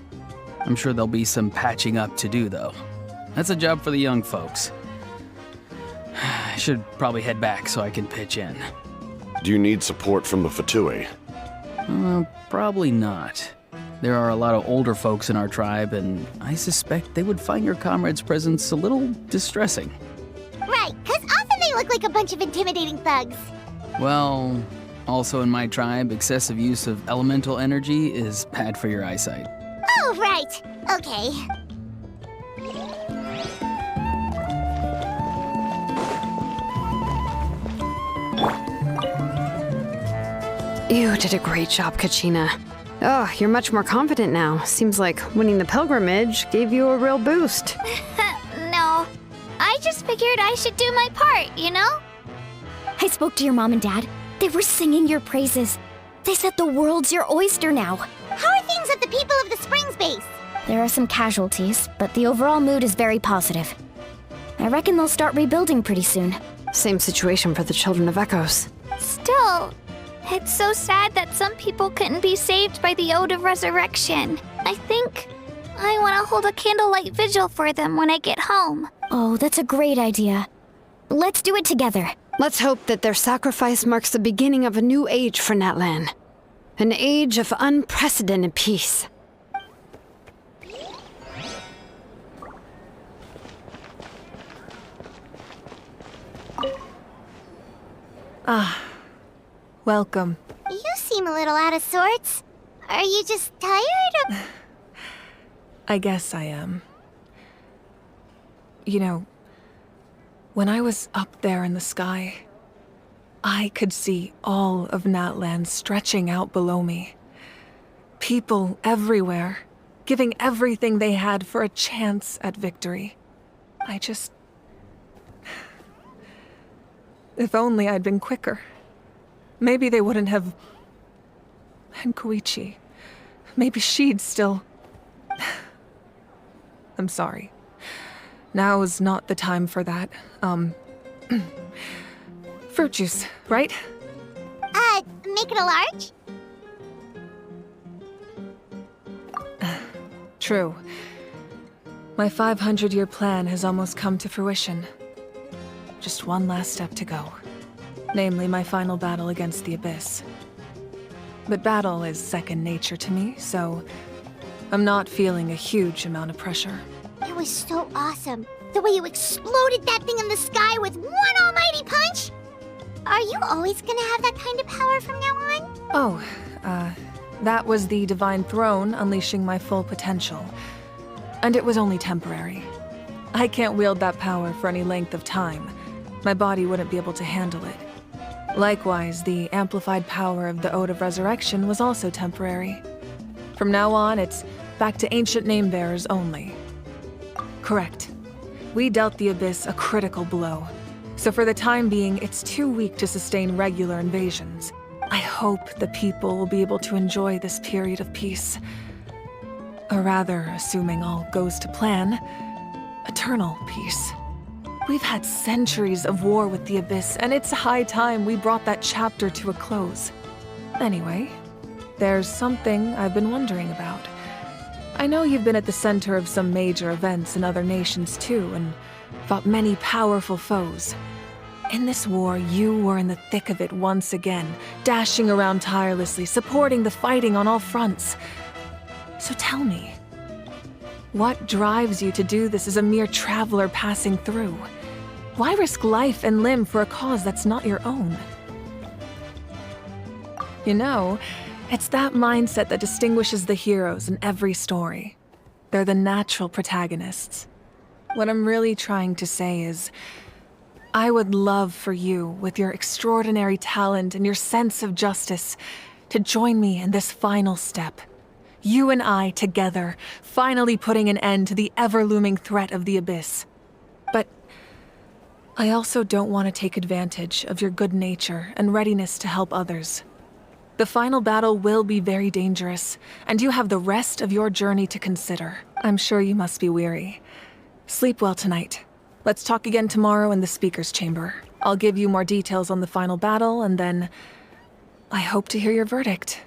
I'm sure there'll be some patching up to do, though. That's a job for the young folks. I should probably head back so I can pitch in. Do you need support from the Fatui? Probably not. There are a lot of older folks in our tribe, and I suspect they would find your comrade's presence a little distressing. Right, 'cause often they look like a bunch of intimidating thugs. Well, also in my tribe, excessive use of elemental energy is bad for your eyesight. Oh, right. Okay. You did a great job, Kachina. Oh, you're much more confident now. Seems like winning the pilgrimage gave you a real boost. No, I just figured I should do my part, you know? I spoke to your mom and dad. They were singing your praises. They said the world's your oyster now. How are things at the People of the Springs base? There are some casualties, but the overall mood is very positive. I reckon they'll start rebuilding pretty soon. Same situation for the Children of Echoes. Still, it's so sad that some people couldn't be saved by the Ode of Resurrection. I think I want to hold a candlelight vigil for them when I get home. Oh, that's a great idea. Let's do it together. Let's hope that their sacrifice marks the beginning of a new age for Natlan. An age of unprecedented peace. Ah, welcome. You seem a little out of sorts. Are you just tired or... I guess I am. You know, when I was up there in the sky, I could see all of Natland stretching out below me. People everywhere, giving everything they had for a chance at victory. If only I'd been quicker. Maybe they wouldn't have... And Koichi. Maybe she'd still... I'm sorry. Now is not the time for that. Fruit juice, right? Make it a large? True. My 500-year plan has almost come to fruition. Just one last step to go. Namely, my final battle against the Abyss. But battle is second nature to me, so I'm not feeling a huge amount of pressure. It was so awesome. The way you exploded that thing in the sky with one almighty punch! Are you always gonna have that kind of power from now on? Oh, that was the Divine Throne unleashing my full potential. And it was only temporary. I can't wield that power for any length of time. My body wouldn't be able to handle it. Likewise, the amplified power of the Ode of Resurrection was also temporary. From now on, it's back to ancient name-bearers only. Correct. We dealt the Abyss a critical blow. So for the time being, it's too weak to sustain regular invasions. I hope the people will be able to enjoy this period of peace. Or rather, assuming all goes to plan, eternal peace. We've had centuries of war with the Abyss, and it's high time we brought that chapter to a close. Anyway, there's something I've been wondering about. I know you've been at the center of some major events in other nations too, and fought many powerful foes. In this war, you were in the thick of it once again, dashing around tirelessly, supporting the fighting on all fronts. So tell me, what drives you to do this as a mere traveler passing through? Why risk life and limb for a cause that's not your own? You know, it's that mindset that distinguishes the heroes in every story. They're the natural protagonists. What I'm really trying to say is, I would love for you, with your extraordinary talent and your sense of justice, to join me in this final step. You and I together, finally putting an end to the ever-looming threat of the Abyss. But I also don't want to take advantage of your good nature and readiness to help others. The final battle will be very dangerous, and you have the rest of your journey to consider. I'm sure you must be weary. Sleep well tonight. Let's talk again tomorrow in the speaker's chamber. I'll give you more details on the final battle, and then I hope to hear your verdict.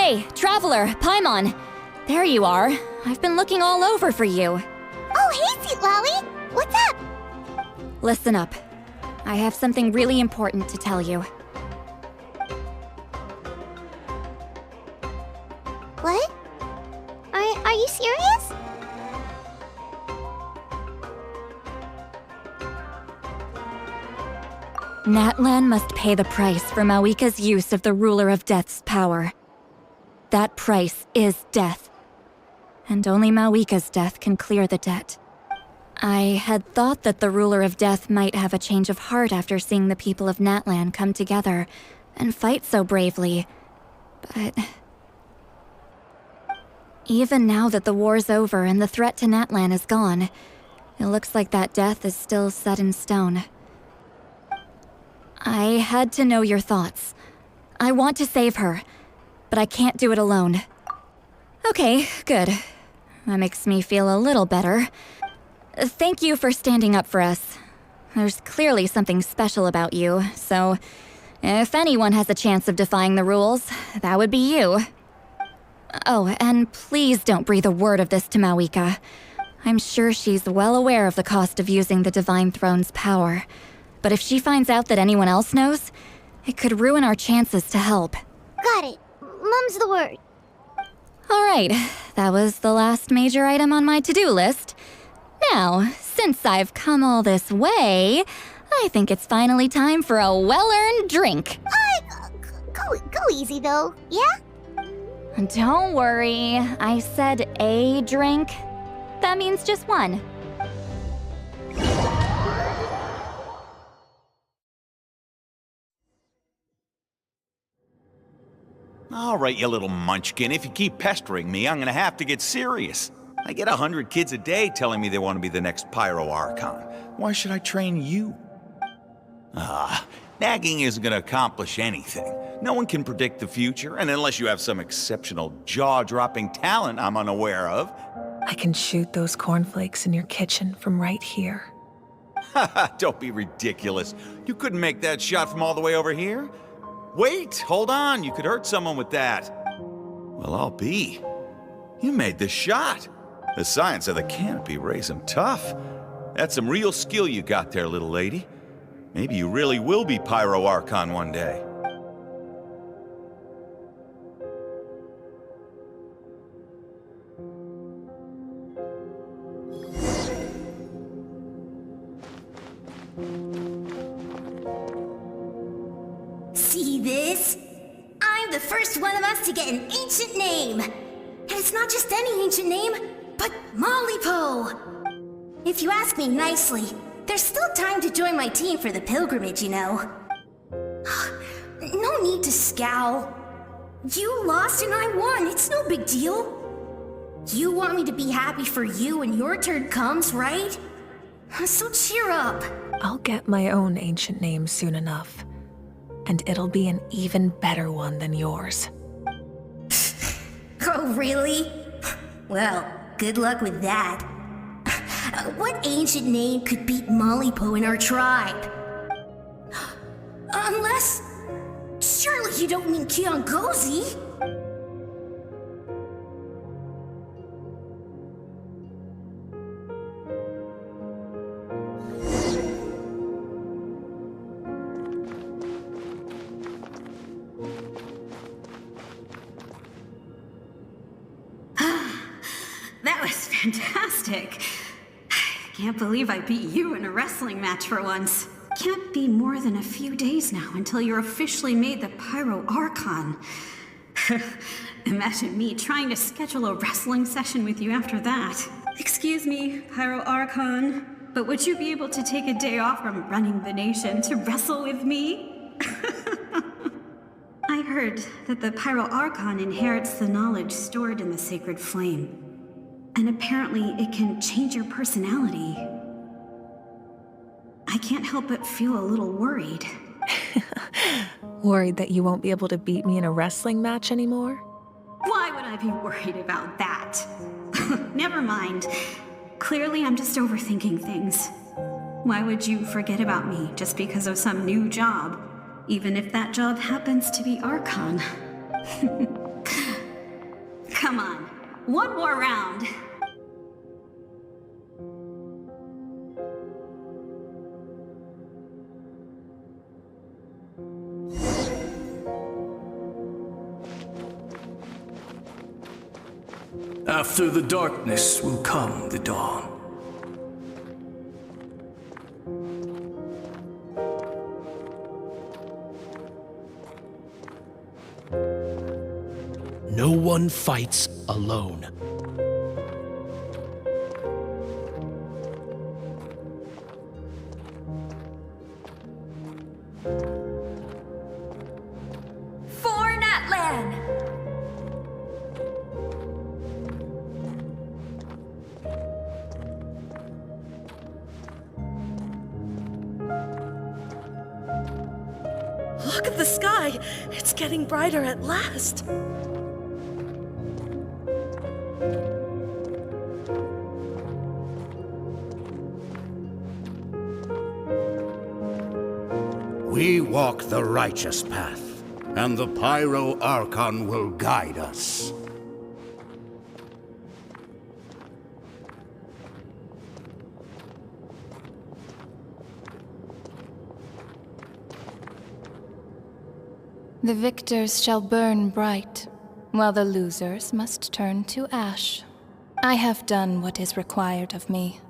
Hey, Traveler, Paimon. There you are. I've been looking all over for you. Oh, hey, Sweet Lolly! What's up? Listen up. I have something really important to tell you. What? Are you serious? Natlan must pay the price for Mawika's use of the Ruler of Death's power. That price is death. And only Mawika's death can clear the debt. I had thought that the Ruler of Death might have a change of heart after seeing the people of Natlan come together and fight so bravely, but... Even now that the war's over and the threat to Natlan is gone, it looks like that death is still set in stone. I had to know your thoughts. I want to save her, but I can't do it alone. Okay, good. That makes me feel a little better. Thank you for standing up for us. There's clearly something special about you, so if anyone has a chance of defying the rules, that would be you. Oh, and please don't breathe a word of this to Mawika. I'm sure she's well aware of the cost of using the Divine Throne's power. But if she finds out that anyone else knows, it could ruin our chances to help. Got it. Mum's the word. All right, that was the last major item on my to-do list. Now, since I've come all this way, I think it's finally time for a well-earned drink. Go easy though, yeah? Don't worry, I said a drink. That means just one. All right, you little munchkin, if you keep pestering me, I'm gonna have to get serious. I get 100 kids a day telling me they want to be the next Pyro Archon. Why should I train you? Nagging isn't gonna accomplish anything. No one can predict the future, and unless you have some exceptional jaw-dropping talent I'm unaware of. I can shoot those cornflakes in your kitchen from right here. Haha, don't be ridiculous. You couldn't make that shot from all the way over here? Wait, hold on, you could hurt someone with that. Well, I'll be. You made the shot. The science of the canopy raised some tough. That's some real skill you got there, little lady. Maybe you really will be Pyro Archon one day. See this? I'm the first one of us to get an ancient name. And it's not just any ancient name, but Malipo. If you ask me nicely, there's still time to join my team for the pilgrimage, you know. No need to scowl. You lost and I won, it's no big deal. You want me to be happy for you when your turn comes, right? So cheer up. I'll get my own ancient name soon enough. And it'll be an even better one than yours. Oh, really? Well, good luck with that. What ancient name could beat Malipo in our tribe? Unless... surely you don't mean Kiangozi? That was fantastic. Can't believe I beat you in a wrestling match for once. Can't be more than a few days now until you're officially made the Pyro Archon. Imagine me trying to schedule a wrestling session with you after that. Excuse me, Pyro Archon, but would you be able to take a day off from running the nation to wrestle with me? I heard that the Pyro Archon inherits the knowledge stored in the sacred flame. And apparently it can change your personality. I can't help but feel a little worried. Worried that you won't be able to beat me in a wrestling match anymore? Why would I be worried about that? Never mind. Clearly I'm just overthinking things. Why would you forget about me just because of some new job? Even if that job happens to be Archon. Come on, one more round. After the darkness will come the dawn. No one fights alone. For Natlan! Look at the sky! It's getting brighter at last! We walk the righteous path, and the Pyro Archon will guide us. The victors shall burn bright, while the losers must turn to ash. I have done what is required of me.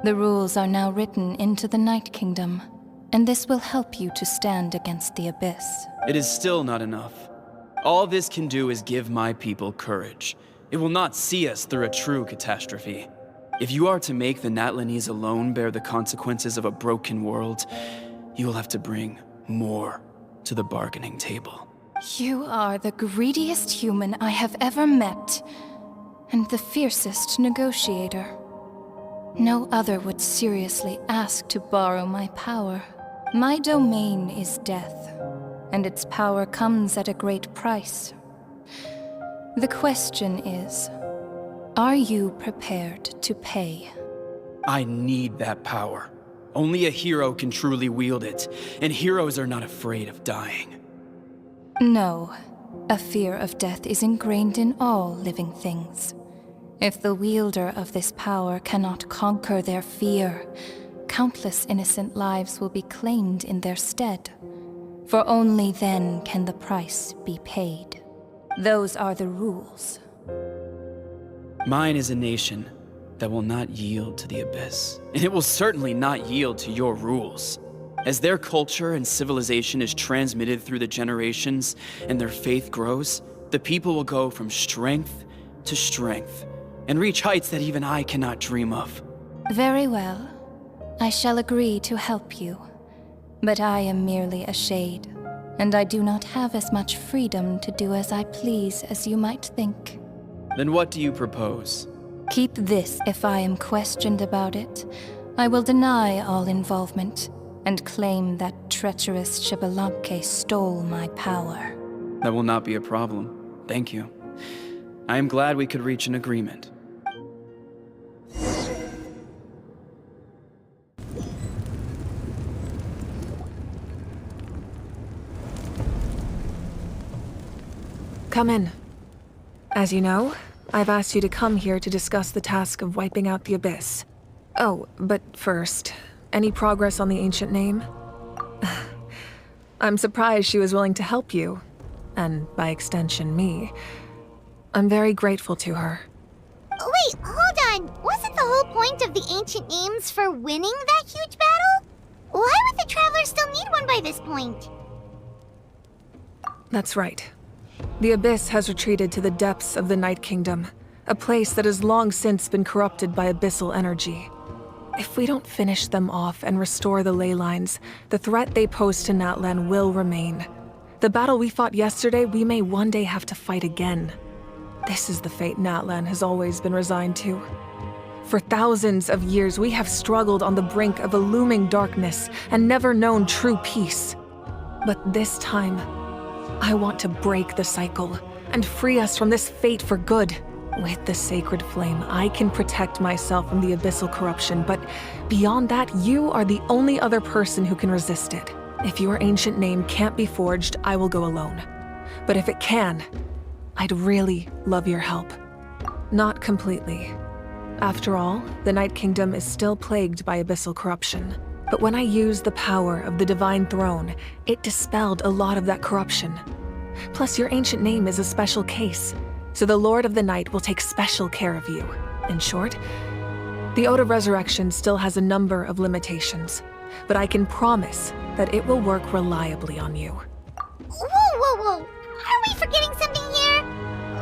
The rules are now written into the Night Kingdom, and this will help you to stand against the Abyss. It is still not enough. All this can do is give my people courage. It will not see us through a true catastrophe. If you are to make the Natlanese alone bear the consequences of a broken world, you will have to bring more to the bargaining table. You are the greediest human I have ever met, and the fiercest negotiator. No other would seriously ask to borrow my power. My domain is death, and its power comes at a great price. The question is, are you prepared to pay? I need that power. Only a hero can truly wield it, and heroes are not afraid of dying. No, a fear of death is ingrained in all living things. If the wielder of this power cannot conquer their fear, countless innocent lives will be claimed in their stead. For only then can the price be paid. Those are the rules. Mine is a nation that will not yield to the Abyss, and it will certainly not yield to your rules. As their culture and civilization is transmitted through the generations and their faith grows, the people will go from strength to strength and reach heights that even I cannot dream of. Very well. I shall agree to help you. But I am merely a shade, and I do not have as much freedom to do as I please as you might think. Then what do you propose? Keep this if I am questioned about it. I will deny all involvement and claim that treacherous Xbalanque stole my power. That will not be a problem. Thank you. I am glad we could reach an agreement. Come in. As you know, I've asked you to come here to discuss the task of wiping out the Abyss. Oh, but first, any progress on the ancient name? I'm surprised she was willing to help you, and by extension, me. I'm very grateful to her. Wait, hold on. Wasn't the whole point of the ancient names for winning that huge battle? Why would the Travelers still need one by this point? That's right. The Abyss has retreated to the depths of the Night Kingdom, a place that has long since been corrupted by abyssal energy. If we don't finish them off and restore the ley lines, the threat they pose to Natlan will remain. The battle we fought yesterday, we may one day have to fight again. This is the fate Natlan has always been resigned to. For thousands of years, we have struggled on the brink of a looming darkness and never known true peace. But this time, I want to break the cycle and free us from this fate for good. With the sacred flame, I can protect myself from the abyssal corruption, but beyond that, you are the only other person who can resist it. If your ancient name can't be forged, I will go alone. But if it can, I'd really love your help. Not completely. After all, the Night Kingdom is still plagued by abyssal corruption. But when I used the power of the Divine Throne, it dispelled a lot of that corruption. Plus, your ancient name is a special case, so the Lord of the Night will take special care of you. In short, the Ode of Resurrection still has a number of limitations, but I can promise that it will work reliably on you. Whoa! Are we forgetting something here?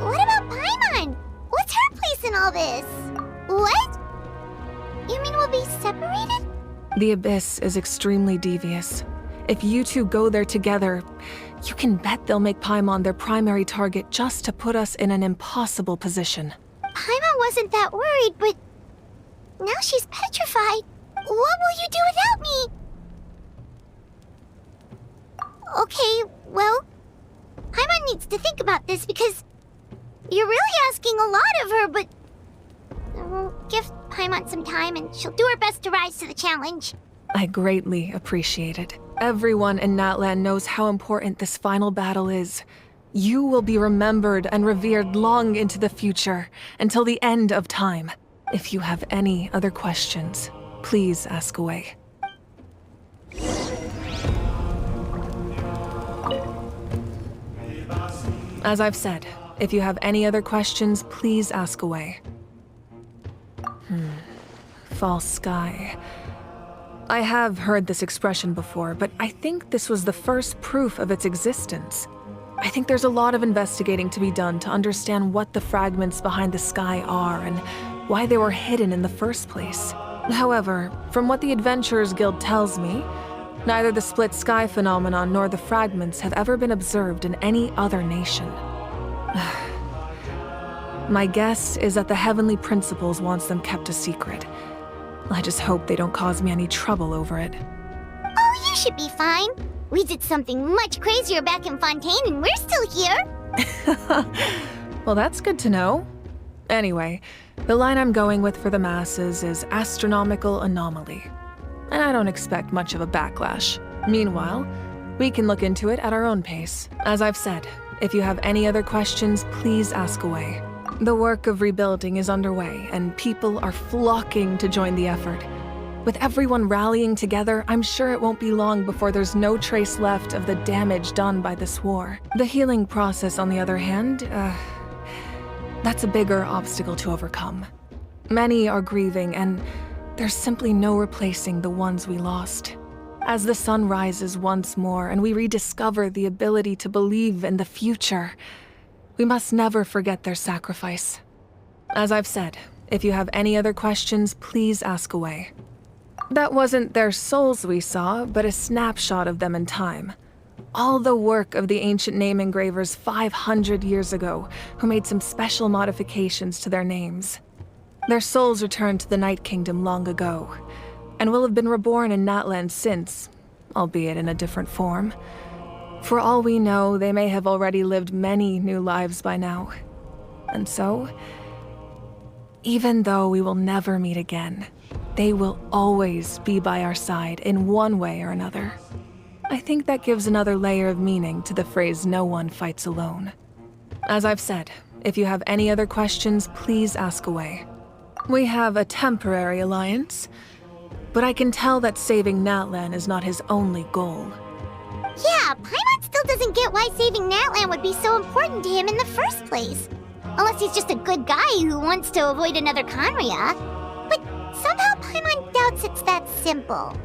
What about Paimon? What's her place in all this? What? You mean we'll be separated? The Abyss is extremely devious. If you two go there together, you can bet they'll make Paimon their primary target just to put us in an impossible position. Paimon wasn't that worried, but now she's petrified. What will you do without me? Okay, well, Paimon needs to think about this because you're really asking a lot of her, but we'll give Paimon some time and she'll do her best to rise to the challenge. I greatly appreciate it. Everyone in Natlan knows how important this final battle is. You will be remembered and revered long into the future, until the end of time. If you have any other questions, please ask away. As I've said, if you have any other questions, please ask away. False sky. I have heard this expression before, but I think this was the first proof of its existence. I think there's a lot of investigating to be done to understand what the fragments behind the sky are and why they were hidden in the first place. However, from what the Adventurers Guild tells me, neither the split sky phenomenon nor the fragments have ever been observed in any other nation. My guess is that the Heavenly Principles wants them kept a secret. I just hope they don't cause me any trouble over it. Oh, you should be fine. We did something much crazier back in Fontaine and we're still here. Well, that's good to know. Anyway, the line I'm going with for the masses is astronomical anomaly. And I don't expect much of a backlash. Meanwhile, we can look into it at our own pace. As I've said, if you have any other questions, please ask away. The work of rebuilding is underway, and people are flocking to join the effort. With everyone rallying together, I'm sure it won't be long before there's no trace left of the damage done by this war. The healing process, on the other hand, that's a bigger obstacle to overcome. Many are grieving, and there's simply no replacing the ones we lost. As the sun rises once more and we rediscover the ability to believe in the future, we must never forget their sacrifice. As I've said, if you have any other questions, please ask away. That wasn't their souls we saw, but a snapshot of them in time. All the work of the ancient name engravers 500 years ago, who made some special modifications to their names. Their souls returned to the Night Kingdom long ago, and will have been reborn in Natlan since, albeit in a different form. For all we know, they may have already lived many new lives by now. And so, even though we will never meet again, they will always be by our side in one way or another. I think that gives another layer of meaning to the phrase "no one fights alone." As I've said, if you have any other questions, please ask away. We have a temporary alliance, but I can tell that saving Natlan is not his only goal. Yeah, Paimon still doesn't get why saving Natlan would be so important to him in the first place. Unless he's just a good guy who wants to avoid another Khaenri'ah. But somehow Paimon doubts it's that simple.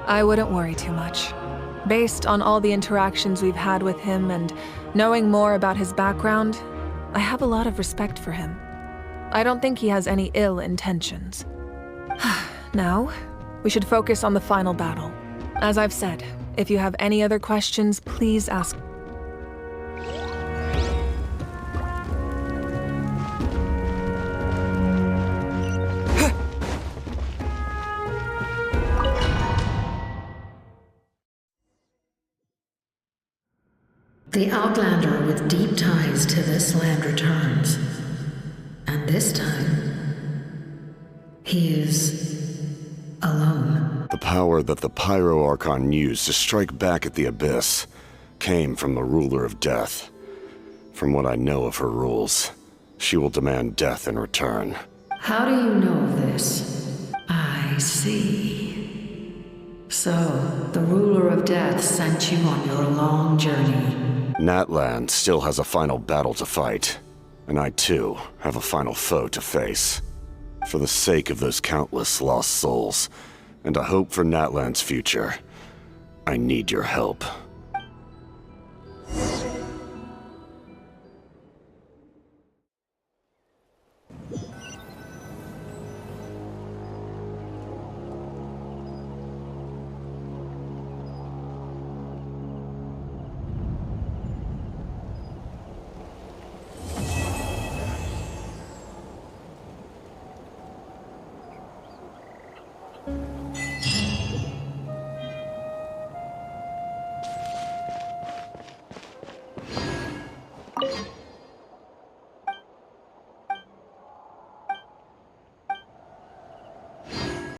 I wouldn't worry too much. Based on all the interactions we've had with him and knowing more about his background, I have a lot of respect for him. I don't think he has any ill intentions. Now, we should focus on the final battle. As I've said, if you have any other questions, please ask. The Outlander with deep ties to this land returns. And this time, he is alone. The power that the Pyro Archon used to strike back at the Abyss. came from the ruler of death. From what I know of her rules, she will demand death in return. How do you know this? I see. So, the ruler of death sent you on your long journey. Natlan still has a final battle to fight, and I too have a final foe to face. For the sake of those countless lost souls, and a hope for Natlan's future, I need your help.